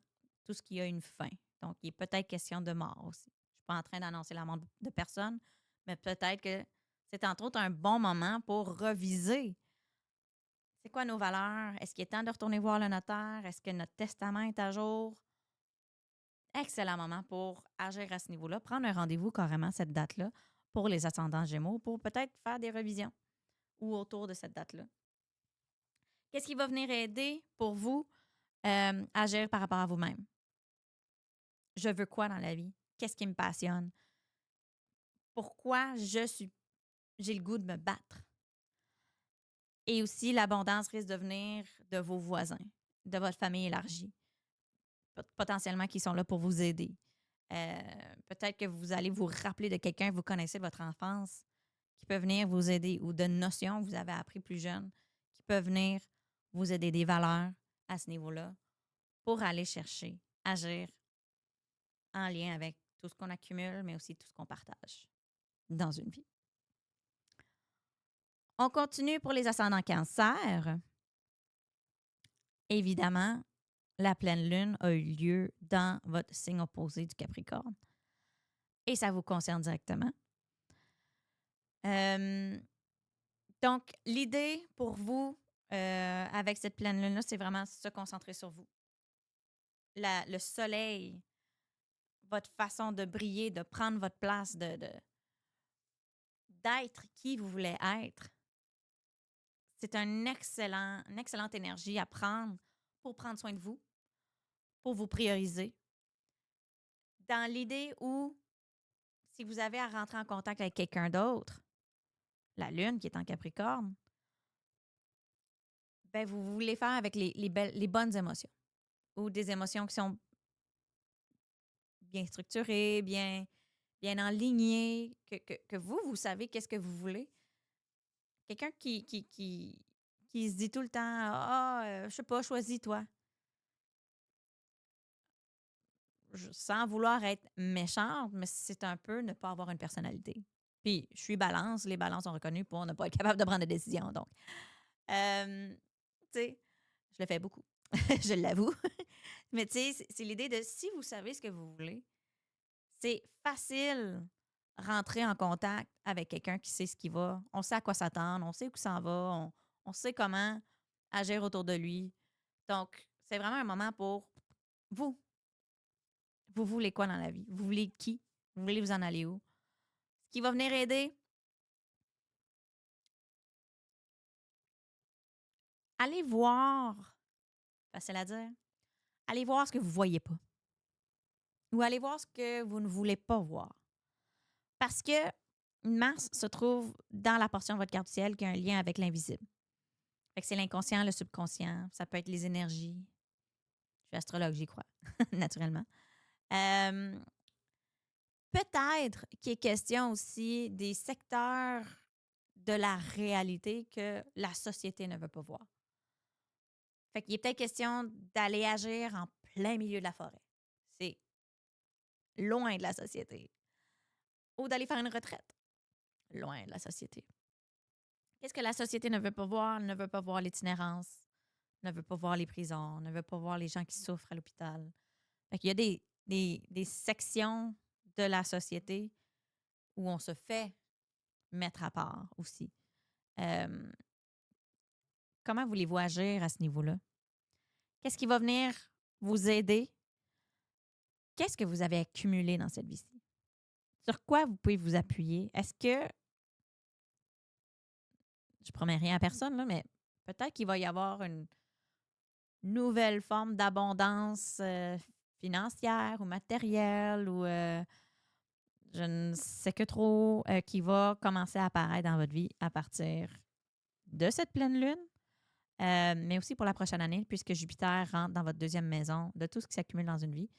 tout ce qui a une fin. Donc, il est peut-être question de mort aussi. Je ne suis pas en train d'annoncer la mort de personne, mais peut-être que c'est entre autres un bon moment pour reviser. C'est quoi nos valeurs? Est-ce qu'il est temps de retourner voir le notaire? Est-ce que notre testament est à jour? Excellent moment pour agir à ce niveau-là. Prendre un rendez-vous carrément cette date-là pour les ascendants Gémeaux pour peut-être faire des revisions ou autour de cette date-là. Qu'est-ce qui va venir aider pour vous agir par rapport à vous-même? Je veux quoi dans la vie? Qu'est-ce qui me passionne? Pourquoi j'ai le goût de me battre? Et aussi, l'abondance risque de venir de vos voisins, de votre famille élargie, potentiellement qui sont là pour vous aider. Peut-être que vous allez vous rappeler de quelqu'un que vous connaissez de votre enfance qui peut venir vous aider ou de notions que vous avez appris plus jeune qui peuvent venir vous aider des valeurs à ce niveau-là pour aller chercher, agir en lien avec tout ce qu'on accumule, mais aussi tout ce qu'on partage dans une vie. On continue pour les ascendants Cancer. Évidemment, la pleine lune a eu lieu dans votre signe opposé du Capricorne et ça vous concerne directement. Donc, l'idée pour vous avec cette pleine lune-là, c'est vraiment se concentrer sur vous. Le soleil, votre façon de briller, de prendre votre place, d'être qui vous voulez être. C'est une excellente énergie à prendre pour prendre soin de vous, pour vous prioriser. Dans l'idée où, si vous avez à rentrer en contact avec quelqu'un d'autre, la lune qui est en Capricorne, ben vous voulez faire avec les bonnes émotions ou des émotions qui sont bien structurées, bien enlignées, que vous savez qu'est-ce que vous voulez. Quelqu'un qui se dit tout le temps je sais pas, choisis-toi. Sans vouloir être méchante, mais c'est un peu ne pas avoir une personnalité. Puis, je suis balance. Les balances sont reconnues pour ne pas être capable de prendre des décisions. Donc, tu sais, je le fais beaucoup. Je l'avoue. Mais tu sais, c'est l'idée de si vous savez ce que vous voulez, c'est facile rentrer en contact avec quelqu'un qui sait ce qui va. On sait à quoi s'attendre, on sait où ça va, on sait comment agir autour de lui. Donc, c'est vraiment un moment pour vous. Vous voulez quoi dans la vie? Vous voulez qui? Vous voulez vous en aller où? Ce qui va venir aider, allez voir, facile à dire, allez voir ce que vous ne voyez pas. Ou allez voir ce que vous ne voulez pas voir. Parce que Mars se trouve dans la portion de votre carte du ciel qui a un lien avec l'invisible. Fait que c'est l'inconscient, le subconscient, ça peut être les énergies. Je suis astrologue, j'y crois, naturellement. Peut-être qu'il est question aussi des secteurs de la réalité que la société ne veut pas voir. Fait qu'il est peut-être question d'aller agir en plein milieu de la forêt. C'est loin de la société. Ou d'aller faire une retraite. Loin de la société. Qu'est-ce que la société ne veut pas voir? Elle ne veut pas voir l'itinérance, ne veut pas voir les prisons, ne veut pas voir les gens qui souffrent à l'hôpital. Fait qu'il y a des sections de la société où on se fait mettre à part aussi. Comment voulez-vous agir à ce niveau-là? Qu'est-ce qui va venir vous aider? Qu'est-ce que vous avez accumulé dans cette vie-ci? Sur quoi vous pouvez vous appuyer? Est-ce que, je promets rien à personne, là, mais peut-être qu'il va y avoir une nouvelle forme d'abondance financière ou matérielle ou je ne sais que trop qui va commencer à apparaître dans votre vie à partir de cette pleine lune, mais aussi pour la prochaine année, puisque Jupiter rentre dans votre deuxième maison de tout ce qui s'accumule dans une vie.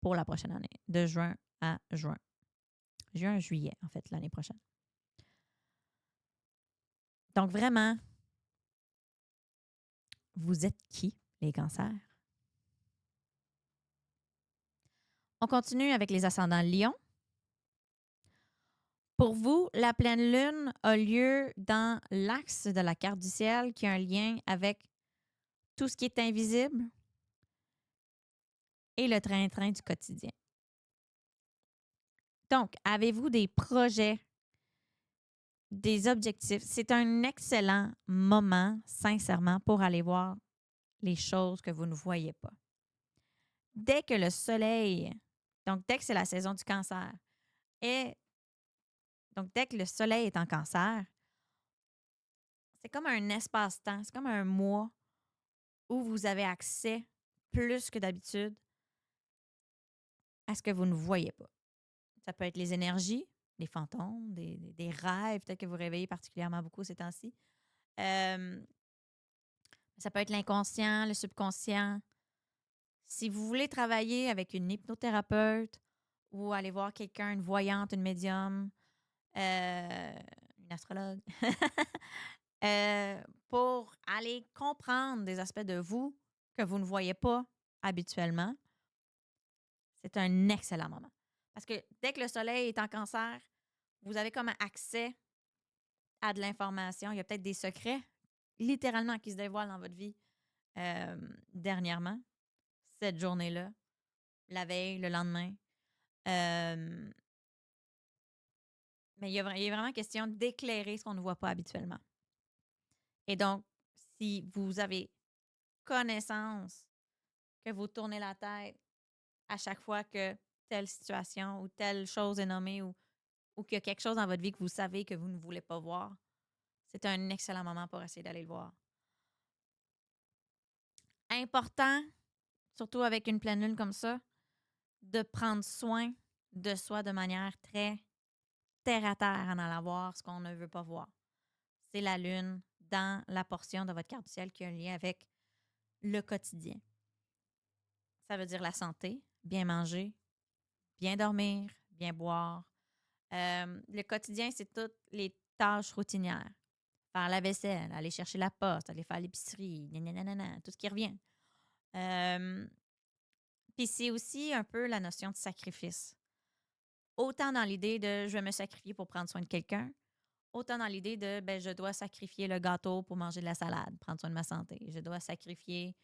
pour la prochaine année, de juin à juin. Juin, juillet, en fait, l'année prochaine. Donc, vraiment, vous êtes qui, les cancers? On continue avec les ascendants Lion. Pour vous, la pleine lune a lieu dans l'axe de la carte du ciel qui a un lien avec tout ce qui est invisible et le train-train du quotidien. Donc, avez-vous des projets, des objectifs? C'est un excellent moment, sincèrement, pour aller voir les choses que vous ne voyez pas. Dès que le soleil, donc dès que c'est la saison du cancer, donc dès que le soleil est en cancer, c'est comme un espace-temps, c'est comme un mois où vous avez accès plus que d'habitude à ce que vous ne voyez pas. Ça peut être les énergies, les fantômes, des rêves, peut-être que vous réveillez particulièrement beaucoup ces temps-ci. Ça peut être l'inconscient, le subconscient. Si vous voulez travailler avec une hypnothérapeute ou aller voir quelqu'un, une voyante, une médium, une astrologue, pour aller comprendre des aspects de vous que vous ne voyez pas habituellement, c'est un excellent moment. Parce que dès que le soleil est en cancer, vous avez comme accès à de l'information. Il y a peut-être des secrets, littéralement, qui se dévoilent dans votre vie dernièrement, cette journée-là, la veille, le lendemain. Mais il est vraiment question d'éclairer ce qu'on ne voit pas habituellement. Et donc, si vous avez connaissance que vous tournez la tête à chaque fois que telle situation ou telle chose est nommée ou qu'il y a quelque chose dans votre vie que vous savez que vous ne voulez pas voir, c'est un excellent moment pour essayer d'aller le voir. Important, surtout avec une pleine lune comme ça, de prendre soin de soi de manière très terre à terre en allant voir ce qu'on ne veut pas voir. C'est la lune dans la portion de votre carte du ciel qui a un lien avec le quotidien. Ça veut dire la santé, bien manger, bien dormir, bien boire. Le quotidien, c'est toutes les tâches routinières. Faire la vaisselle, aller chercher la poste, aller faire l'épicerie, nanana, tout ce qui revient. Puis c'est aussi un peu la notion de sacrifice. Autant dans l'idée de je vais me sacrifier pour prendre soin de quelqu'un, autant dans l'idée de je dois sacrifier le gâteau pour manger de la salade, prendre soin de ma santé. Je dois sacrifier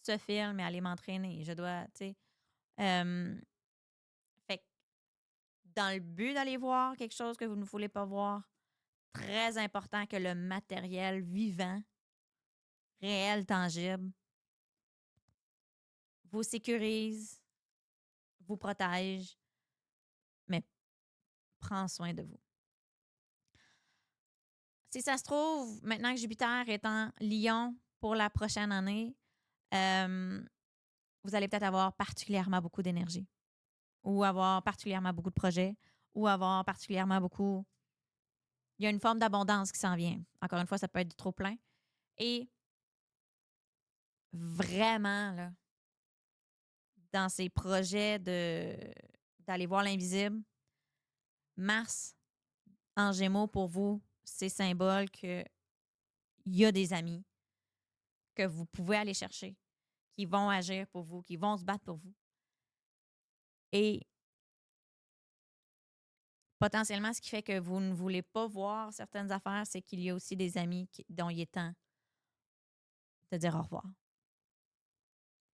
ce film et aller m'entraîner. Je dois, tu sais. Fait que dans le but d'aller voir quelque chose que vous ne voulez pas voir, très important que le matériel vivant, réel, tangible, vous sécurise, vous protège, mais prend soin de vous. Si ça se trouve, maintenant que Jupiter est en Lion pour la prochaine année, vous allez peut-être avoir particulièrement beaucoup d'énergie ou avoir particulièrement beaucoup de projets ou avoir particulièrement beaucoup... Il y a une forme d'abondance qui s'en vient. Encore une fois, ça peut être du trop plein. Et vraiment, là, dans ces projets d'aller voir l'invisible, Mars en Gémeaux, pour vous, c'est symbole qu'il y a des amis que vous pouvez aller chercher, qui vont agir pour vous, qui vont se battre pour vous. Et potentiellement, ce qui fait que vous ne voulez pas voir certaines affaires, c'est qu'il y a aussi des amis dont il est temps de dire au revoir.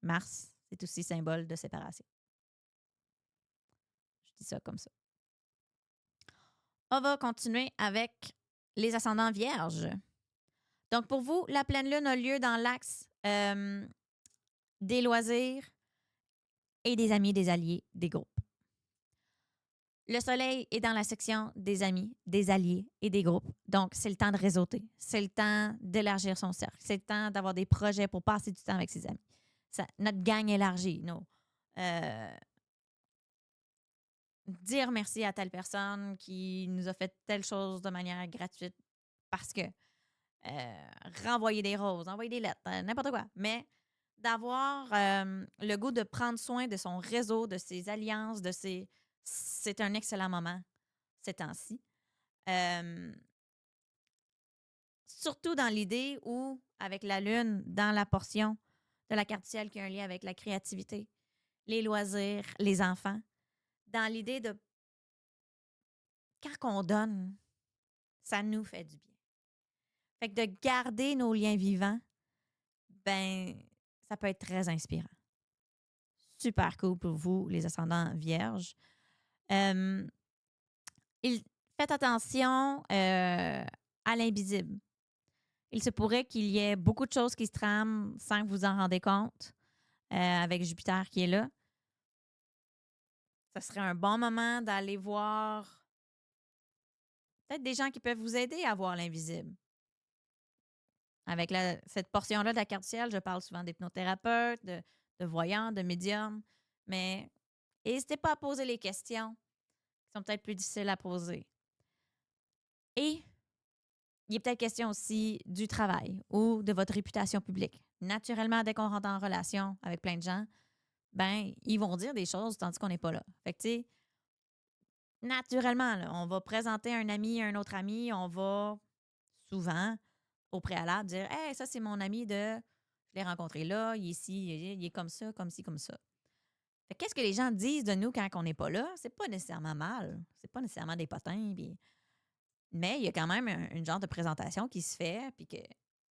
Mars, c'est aussi symbole de séparation. Je dis ça comme ça. On va continuer avec les ascendants vierges. Donc, pour vous, la pleine lune a lieu dans l'axe des loisirs et des amis, des alliés, des groupes. Le soleil est dans la section des amis, des alliés et des groupes. Donc, c'est le temps de réseauter. C'est le temps d'élargir son cercle. C'est le temps d'avoir des projets pour passer du temps avec ses amis. Notre gang élargie, dire merci à telle personne qui nous a fait telle chose de manière gratuite parce que renvoyer des roses, envoyer des lettres, n'importe quoi. Mais d'avoir le goût de prendre soin de son réseau, de ses alliances, c'est un excellent moment ces temps-ci. Euh, Surtout dans l'idée où, avec la Lune, dans la portion de la carte du ciel qui a un lien avec la créativité, les loisirs, les enfants, dans l'idée de quand on donne, ça nous fait du bien. Fait que de garder nos liens vivants, ben, ça peut être très inspirant. Super cool pour vous, les ascendants vierges. Euh, Faites attention à l'invisible. Il se pourrait qu'il y ait beaucoup de choses qui se trament sans que vous en rendez compte avec Jupiter qui est là. Ça serait un bon moment d'aller voir peut-être des gens qui peuvent vous aider à voir l'invisible. Avec cette portion-là de la carte du ciel, je parle souvent d'hypnothérapeutes, de voyants, de médiums, mais n'hésitez pas à poser les questions qui sont peut-être plus difficiles à poser. Et il est peut-être question aussi du travail ou de votre réputation publique. Naturellement, dès qu'on rentre en relation avec plein de gens, ben ils vont dire des choses tandis qu'on n'est pas là. Fait que, tu sais, naturellement, là, on va présenter un ami à un autre ami, on va souvent, au préalable, dire Hey, ça, c'est mon ami de. Je l'ai rencontré là, il est ici, il est comme ça, comme ci, comme ça. Fait qu'est-ce que les gens disent de nous quand on n'est pas là? C'est pas nécessairement mal. C'est pas nécessairement des potins. Mais il y a quand même une genre de présentation qui se fait, puis que.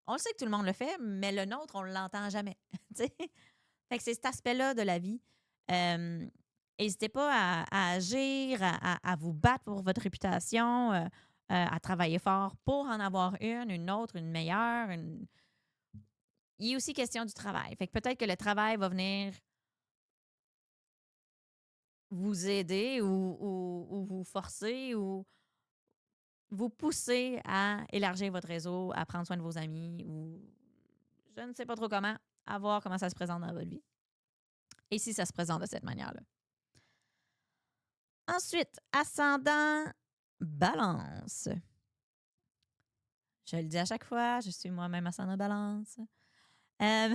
On le sait que tout le monde le fait, mais le nôtre, on ne l'entend jamais. Tu sais? Fait que c'est cet aspect-là de la vie. Euh, N'hésitez pas à agir, à vous battre pour votre réputation, à travailler fort pour en avoir une autre, une meilleure. Il est aussi question du travail. Fait que peut-être que le travail va venir vous aider ou vous forcer ou vous pousser à élargir votre réseau, à prendre soin de vos amis ou je ne sais pas trop comment, à voir comment ça se présente dans votre vie. Et si ça se présente de cette manière-là. Ensuite, ascendant balance. Je le dis à chaque fois, je suis moi-même ascendant balance. Euh,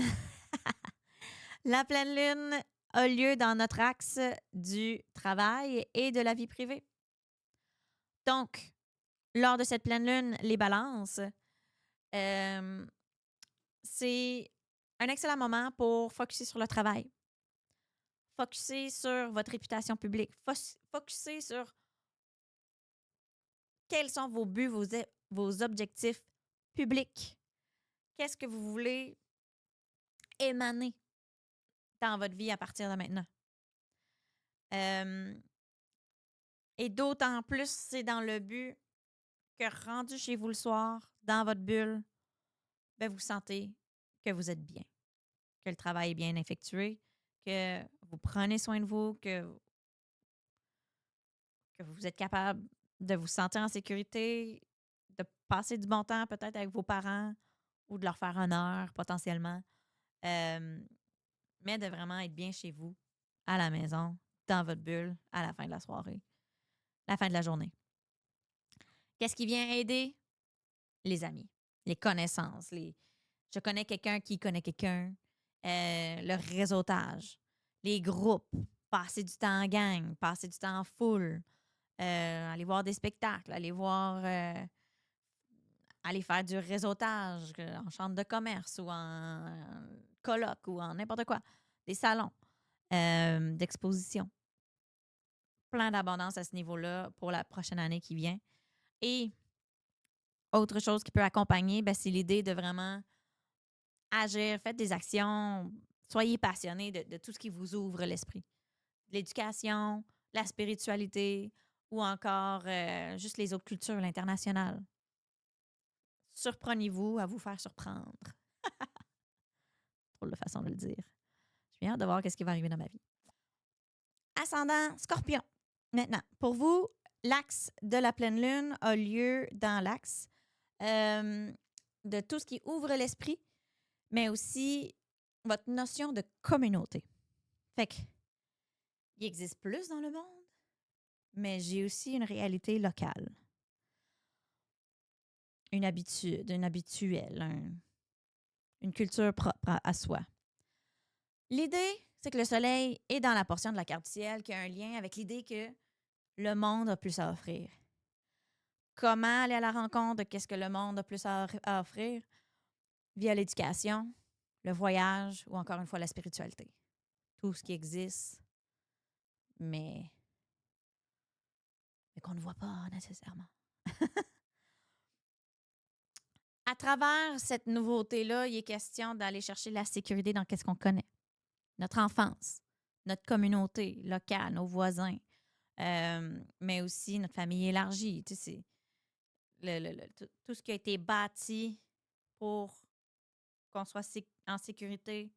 la pleine lune a lieu dans notre axe du travail et de la vie privée. Donc, lors de cette pleine lune, les balances, c'est un excellent moment pour focuser sur le travail, focuser sur votre réputation publique, focuser sur quels sont vos buts, vos objectifs publics. Qu'est-ce que vous voulez émaner dans votre vie à partir de maintenant? Et d'autant plus, c'est dans le but que rendu chez vous le soir, dans votre bulle, ben vous sentez que vous êtes bien, que le travail est bien effectué, que vous prenez soin de vous, que vous êtes capable de vous sentir en sécurité, de passer du bon temps peut-être avec vos parents ou de leur faire honneur potentiellement, mais de vraiment être bien chez vous, à la maison, dans votre bulle, à la fin de la soirée, la fin de la journée. Qu'est-ce qui vient aider? Les amis, les connaissances. Je connais quelqu'un qui connaît quelqu'un, le réseautage, les groupes, passer du temps en gang, passer du temps en foule, aller voir des spectacles, aller faire du réseautage en chambre de commerce ou en colloque ou en n'importe quoi, des salons d'exposition. Plein d'abondance à ce niveau-là pour la prochaine année qui vient. Et autre chose qui peut accompagner, ben, c'est l'idée de vraiment agir, faites des actions, soyez passionnés de tout ce qui vous ouvre l'esprit. L'éducation, la spiritualité ou encore juste les autres cultures, l'international. Surprenez-vous à vous faire surprendre. Drôle de façon de le dire. J'ai bien hâte de voir ce qui va arriver dans ma vie. Ascendant Scorpion. Maintenant, pour vous, l'axe de la pleine lune a lieu dans l'axe de tout ce qui ouvre l'esprit, mais aussi votre notion de communauté. Fait que, il existe plus dans le monde, mais j'ai aussi une réalité locale. Une habitude, une habituelle, une culture propre à soi. L'idée, c'est que le soleil est dans la portion de la carte du ciel qui a un lien avec l'idée que le monde a plus à offrir. Comment aller à la rencontre de qu'est-ce que le monde a plus à offrir? Via l'éducation, le voyage ou encore une fois la spiritualité. Tout ce qui existe, mais, mais qu'on ne voit pas nécessairement. À travers cette nouveauté-là, il est question d'aller chercher la sécurité dans qu'est-ce qu'on connaît. Notre enfance, notre communauté locale, nos voisins, mais aussi notre famille élargie. Tu sais, c'est tout ce qui a été bâti pour qu'on soit en sécurité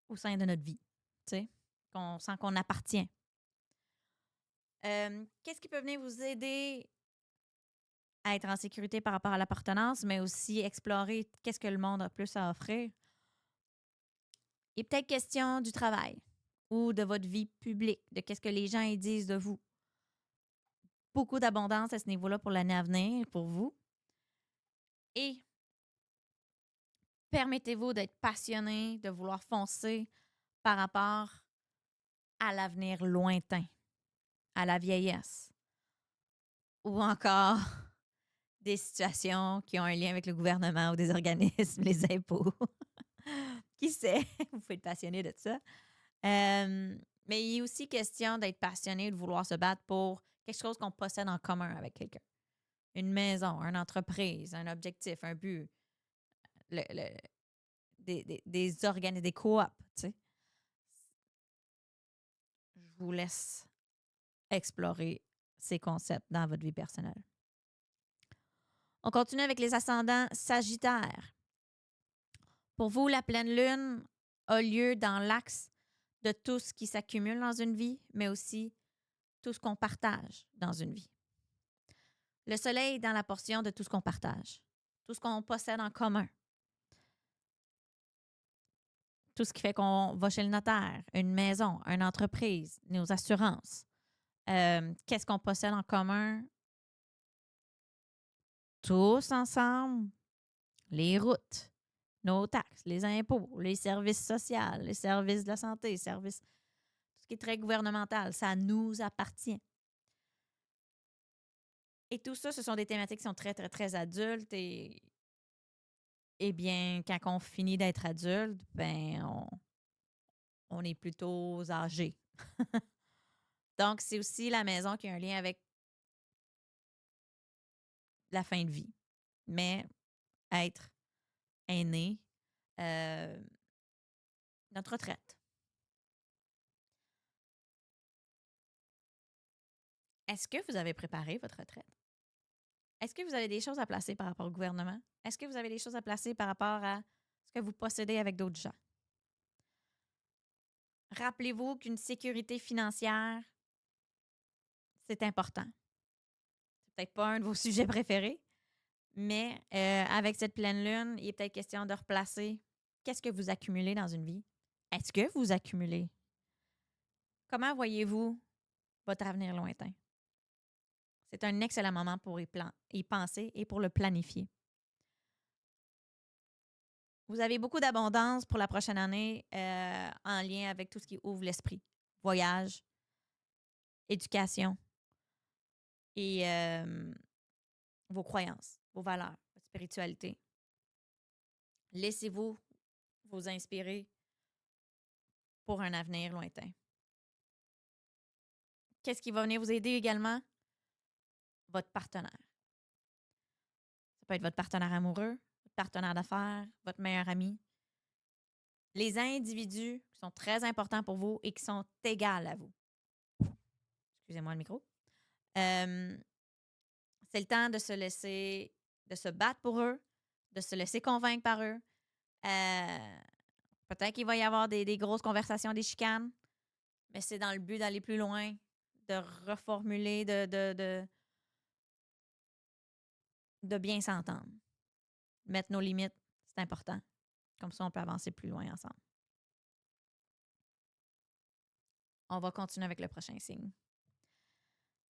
au sein de notre vie, tu sais, qu'on sent qu'on appartient. Qu'est-ce qui peut venir vous aider à être en sécurité par rapport à l'appartenance, mais aussi explorer qu'est-ce que le monde a plus à offrir? Il est peut-être question du travail ou de votre vie publique, de qu'est-ce que les gens y disent de vous. Beaucoup d'abondance à ce niveau-là pour l'année à venir, pour vous. Et permettez-vous d'être passionné, de vouloir foncer par rapport à l'avenir lointain, à la vieillesse, ou encore des situations qui ont un lien avec le gouvernement ou des organismes, les impôts. Qui sait? Vous pouvez être passionné de ça. Mais il est aussi question d'être passionné, de vouloir se battre pour quelque chose qu'on possède en commun avec quelqu'un. Une maison, une entreprise, un objectif, un but, des organismes, des coops, tu sais. Je vous laisse explorer ces concepts dans votre vie personnelle. On continue avec les ascendants sagittaires. Pour vous, la pleine lune a lieu dans l'axe de tout ce qui s'accumule dans une vie, mais aussi tout ce qu'on partage dans une vie. Le soleil est dans la portion de tout ce qu'on partage, tout ce qu'on possède en commun, tout ce qui fait qu'on va chez le notaire, une maison, une entreprise, nos assurances. Qu'est-ce qu'on possède en commun? Tous ensemble, les routes, nos taxes, les impôts, les services sociaux, les services de la santé, les services, tout ce qui est très gouvernemental, ça nous appartient. Et tout ça, ce sont des thématiques qui sont très, très, très adultes. Et bien, quand on finit d'être adulte, ben, on est plutôt âgé. Donc, c'est aussi la maison qui a un lien avec la fin de vie. Mais être aîné, euh, notre retraite. Est-ce que vous avez préparé votre retraite? Est-ce que vous avez des choses à placer par rapport au gouvernement? Est-ce que vous avez des choses à placer par rapport à ce que vous possédez avec d'autres gens? Rappelez-vous qu'une sécurité financière, c'est important. C'est peut-être pas un de vos sujets préférés, mais avec cette pleine lune, il est peut-être question de replacer qu'est-ce que vous accumulez dans une vie? Est-ce que vous accumulez? Comment voyez-vous votre avenir lointain? C'est un excellent moment pour y penser et pour le planifier. Vous avez beaucoup d'abondance pour la prochaine année en lien avec tout ce qui ouvre l'esprit. Voyage, éducation et vos croyances, vos valeurs, votre spiritualité. Laissez-vous vous inspirer pour un avenir lointain. Qu'est-ce qui va venir vous aider également? Votre partenaire. Ça peut être votre partenaire amoureux, votre partenaire d'affaires, votre meilleur ami. Les individus qui sont très importants pour vous et qui sont égaux à vous. Excusez-moi le micro. C'est le temps de se laisser, de se battre pour eux, de se laisser convaincre par eux. Peut-être qu'il va y avoir des grosses conversations, des chicanes, mais c'est dans le but d'aller plus loin, de reformuler, de bien s'entendre. Mettre nos limites, c'est important. Comme ça, on peut avancer plus loin ensemble. On va continuer avec le prochain signe,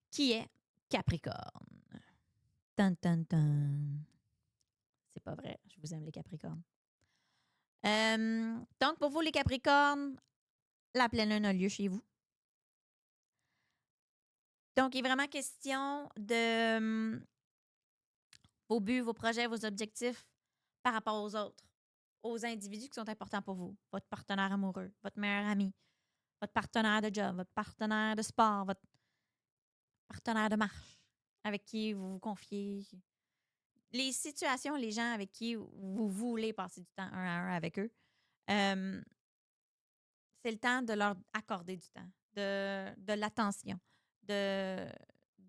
qui est Capricorne. Tan, tan, tan. C'est pas vrai, je vous aime les Capricornes. Donc, pour vous, les Capricornes, la pleine lune a lieu chez vous. Donc, il est vraiment question de vos buts, vos projets, vos objectifs par rapport aux autres, aux individus qui sont importants pour vous. Votre partenaire amoureux, votre meilleur ami, votre partenaire de job, votre partenaire de sport, votre partenaire de marche avec qui vous vous confiez. Les situations, les gens avec qui vous voulez passer du temps un à un avec eux, euh, c'est le temps de leur accorder du temps, de l'attention, de,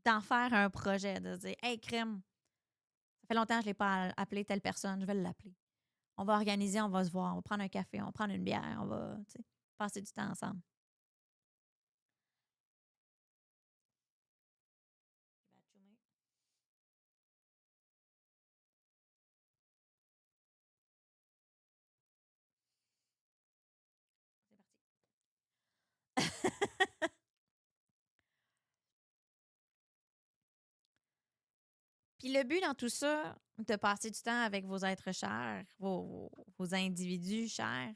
d'en faire un projet, de dire Hey, crème, ça fait longtemps que je ne l'ai pas appelé telle personne, je vais l'appeler. On va organiser, on va se voir, on va prendre un café, on va prendre une bière, on va passer du temps ensemble. C'est parti. Puis le but dans tout ça, de passer du temps avec vos êtres chers, vos individus chers,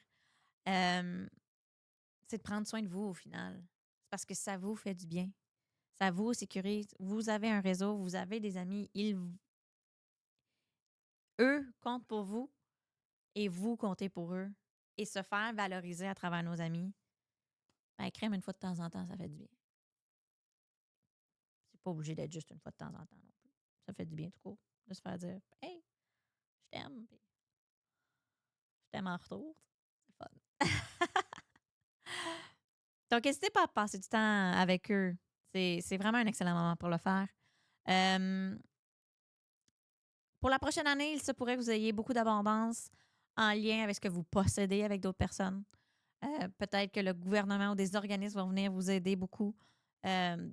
c'est de prendre soin de vous au final. C'est parce que ça vous fait du bien. Ça vous sécurise. Vous avez un réseau, vous avez des amis. Eux comptent pour vous et vous comptez pour eux. Et se faire valoriser à travers nos amis, ben, crème une fois de temps en temps, ça fait du bien. C'est pas obligé d'être juste une fois de temps en temps non plus. Ça fait du bien tout court de se faire dire Hey, je t'aime, puis je t'aime en retour. C'est fun. Donc, n'hésitez pas à passer du temps avec eux. C'est vraiment un excellent moment pour le faire. Pour la prochaine année, il se pourrait que vous ayez beaucoup d'abondance en lien avec ce que vous possédez avec d'autres personnes. Peut-être que le gouvernement ou des organismes vont venir vous aider beaucoup. Euh,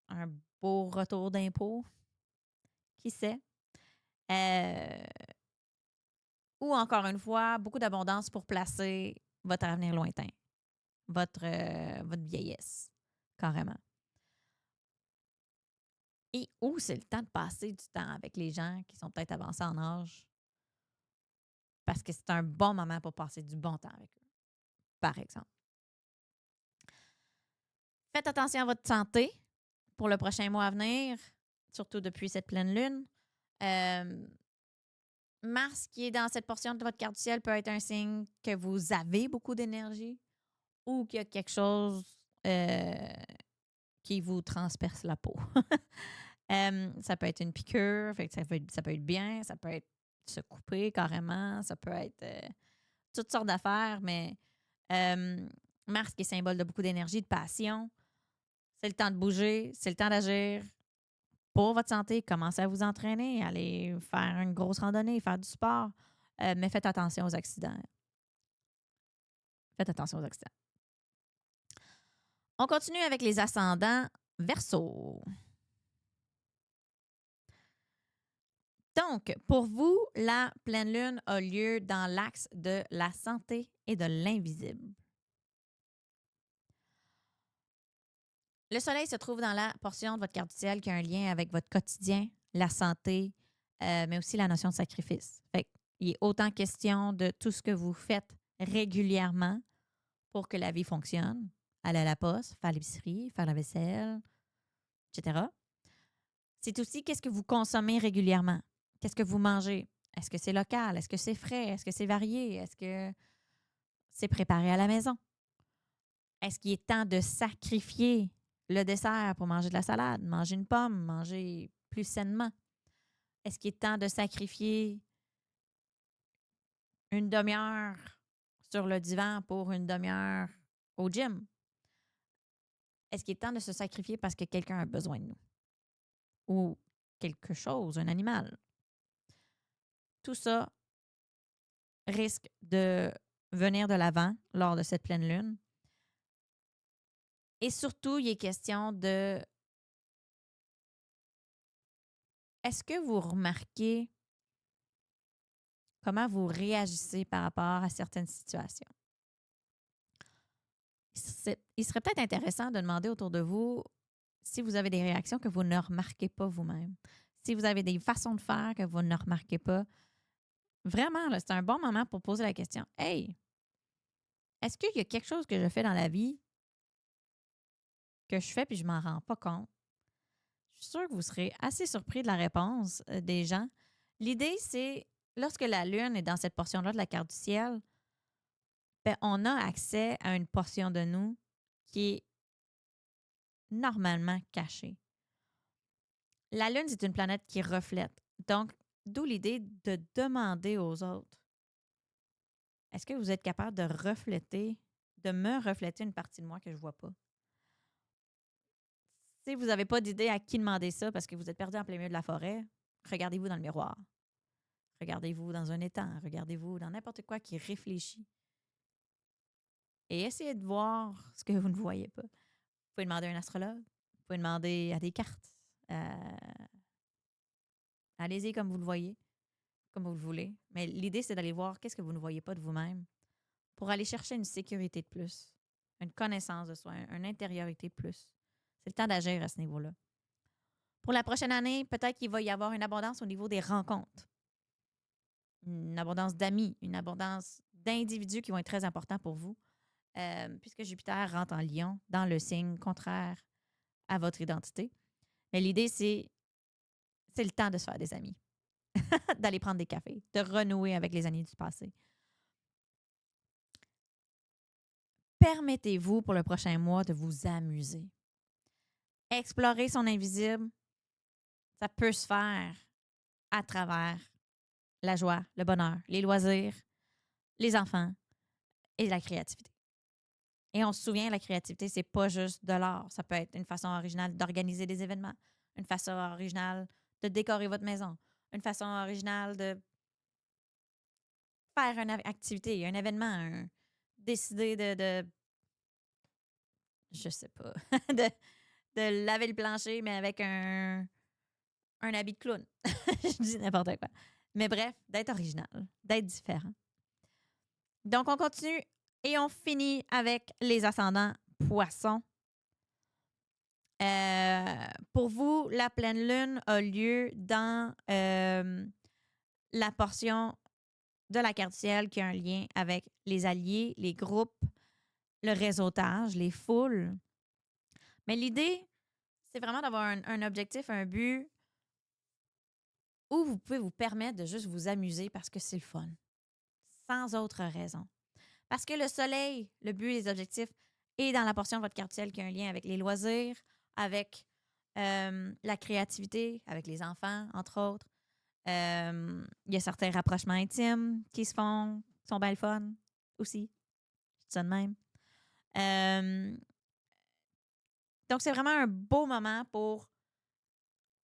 un beau retour d'impôt, qui sait. Euh, ou encore une fois, beaucoup d'abondance pour placer votre avenir lointain, votre vieillesse, carrément. Et où c'est le temps de passer du temps avec les gens qui sont peut-être avancés en âge, parce que c'est un bon moment pour passer du bon temps avec eux, par exemple. Faites attention à votre santé pour le prochain mois à venir, surtout depuis cette pleine lune. Mars, qui est dans cette portion de votre carte du ciel, peut être un signe que vous avez beaucoup d'énergie ou qu'il y a quelque chose qui vous transperce la peau. Ça peut être une piqûre, fait que ça peut être bien, ça peut être se couper carrément, ça peut être toutes sortes d'affaires, mais Mars, qui est symbole de beaucoup d'énergie, de passion, c'est le temps de bouger, c'est le temps d'agir pour votre santé. Commencez à vous entraîner, aller faire une grosse randonnée, faire du sport, mais faites attention aux accidents. Faites attention aux accidents. On continue avec les ascendants Verseau. Donc, pour vous, la pleine lune a lieu dans l'axe de la santé et de l'invisible. Le soleil se trouve dans la portion de votre carte du ciel qui a un lien avec votre quotidien, la santé, mais aussi la notion de sacrifice. Fait qu'il est autant question de tout ce que vous faites régulièrement pour que la vie fonctionne. Aller à la poste, faire l'épicerie, faire la vaisselle, etc. C'est aussi qu'est-ce que vous consommez régulièrement. Qu'est-ce que vous mangez? Est-ce que c'est local? Est-ce que c'est frais? Est-ce que c'est varié? Est-ce que c'est préparé à la maison? Est-ce qu'il est temps de sacrifier le dessert pour manger de la salade, manger une pomme, manger plus sainement? Est-ce qu'il est temps de sacrifier une demi-heure sur le divan pour une demi-heure au gym? Est-ce qu'il est temps de se sacrifier parce que quelqu'un a besoin de nous? Ou quelque chose, un animal? Tout ça risque de venir de l'avant lors de cette pleine lune. Et surtout, il est question de est-ce que vous remarquez comment vous réagissez par rapport à certaines situations? Il serait peut-être intéressant de demander autour de vous si vous avez des réactions que vous ne remarquez pas vous-même. Si vous avez des façons de faire que vous ne remarquez pas, Vraiment, là, c'est un bon moment pour poser la question. Hey, est-ce qu'il y a quelque chose que je fais dans la vie que je fais puis je m'en rends pas compte? Je suis sûre que vous serez assez surpris de la réponse des gens. L'idée, c'est lorsque la Lune est dans cette portion-là de la carte du ciel, ben, on a accès à une portion de nous qui est normalement cachée. La Lune, c'est une planète qui reflète. Donc, d'où l'idée de demander aux autres, est-ce que vous êtes capable de refléter, de me refléter une partie de moi que je ne vois pas? Si vous n'avez pas d'idée à qui demander ça parce que vous êtes perdu en plein milieu de la forêt, regardez-vous dans le miroir. Regardez-vous dans un étang. Regardez-vous dans n'importe quoi qui réfléchit. Et essayez de voir ce que vous ne voyez pas. Vous pouvez demander à un astrologue. Vous pouvez demander à des cartes. Allez-y comme vous le voyez, comme vous le voulez. Mais l'idée, c'est d'aller voir qu'est-ce que vous ne voyez pas de vous-même pour aller chercher une sécurité de plus, une connaissance de soi, une intériorité de plus. C'est le temps d'agir à ce niveau-là. Pour la prochaine année, peut-être qu'il va y avoir une abondance au niveau des rencontres, une abondance d'amis, une abondance d'individus qui vont être très importants pour vous, puisque Jupiter rentre en Lion, dans le signe contraire à votre identité. Mais l'idée, c'est le temps de se faire des amis, d'aller prendre des cafés, de renouer avec les années du passé. Permettez-vous pour le prochain mois de vous amuser. Explorer son invisible, ça peut se faire à travers la joie, le bonheur, les loisirs, les enfants et la créativité. Et on se souvient, la créativité, c'est pas juste de l'art. Ça peut être une façon originale d'organiser des événements, une façon originale de décorer votre maison, une façon originale de faire une activité, un événement, décider de je sais pas, de laver le plancher, mais avec un habit de clown. Je dis n'importe quoi. Mais bref, d'être original, d'être différent. Donc, on continue et on finit avec les ascendants poissons. Pour vous, la pleine lune a lieu dans la portion de la carte du ciel qui a un lien avec les alliés, les groupes, le réseautage, les foules. Mais l'idée, c'est vraiment d'avoir un objectif, un but où vous pouvez vous permettre de juste vous amuser parce que c'est le fun, sans autre raison. Parce que le soleil, le but, les objectifs, est dans la portion de votre carte du ciel qui a un lien avec les loisirs, avec la créativité, avec les enfants, entre autres. Il y a certains rapprochements intimes qui se font, qui sont bien le fun aussi. Je dis ça de même. Donc, c'est vraiment un beau moment pour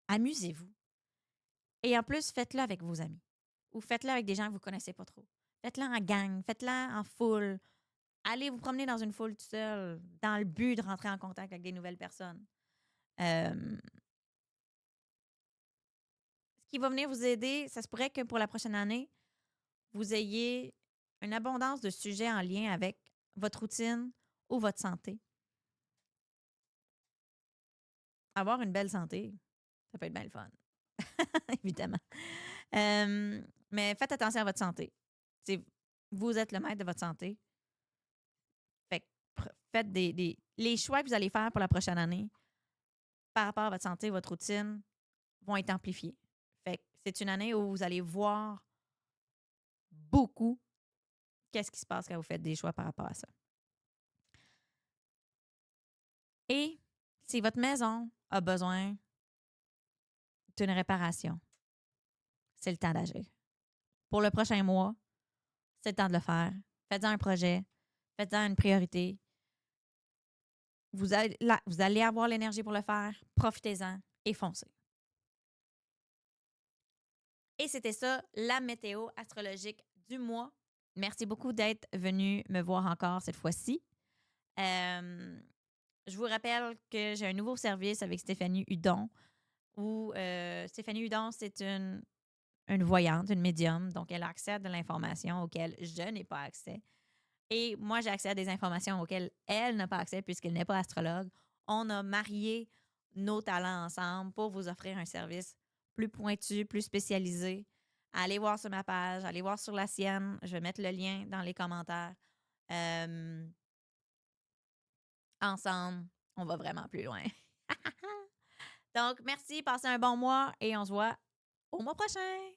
amusez-vous. Et en plus, faites-le avec vos amis. Ou faites-le avec des gens que vous ne connaissez pas trop. Faites-le en gang, faites-le en foule. Allez vous promener dans une foule tout seul, dans le but de rentrer en contact avec des nouvelles personnes. Ce qui va venir vous aider, ça se pourrait que pour la prochaine année, vous ayez une abondance de sujets en lien avec votre routine ou votre santé. Avoir une belle santé, ça peut être bien le fun. Évidemment. Mais faites attention à votre santé. Vous êtes le maître de votre santé. Fait que faites les choix que vous allez faire pour la prochaine année par rapport à votre santé, votre routine, vont être amplifiés. Fait que c'est une année où vous allez voir beaucoup qu'est-ce qui se passe quand vous faites des choix par rapport à ça. Et si votre maison a besoin d'une réparation, c'est le temps d'agir. Pour le prochain mois, c'est le temps de le faire. Faites-en un projet, faites-en une priorité. Vous allez avoir l'énergie pour le faire, profitez-en et foncez. Et c'était ça, la météo astrologique du mois. Merci beaucoup d'être venu me voir encore cette fois-ci. Je vous rappelle que j'ai un nouveau service avec Stéphanie Hudon, où Stéphanie Hudon, c'est une voyante, une médium, donc elle a accès à de l'information auquel je n'ai pas accès. Et moi, j'ai accès à des informations auxquelles elle n'a pas accès puisqu'elle n'est pas astrologue. On a marié nos talents ensemble pour vous offrir un service plus pointu, plus spécialisé, allez voir sur ma page, allez voir sur la sienne. Je vais mettre le lien dans les commentaires. Euh, ensemble, on va vraiment plus loin. Donc, merci, passez un bon mois et on se voit au mois prochain.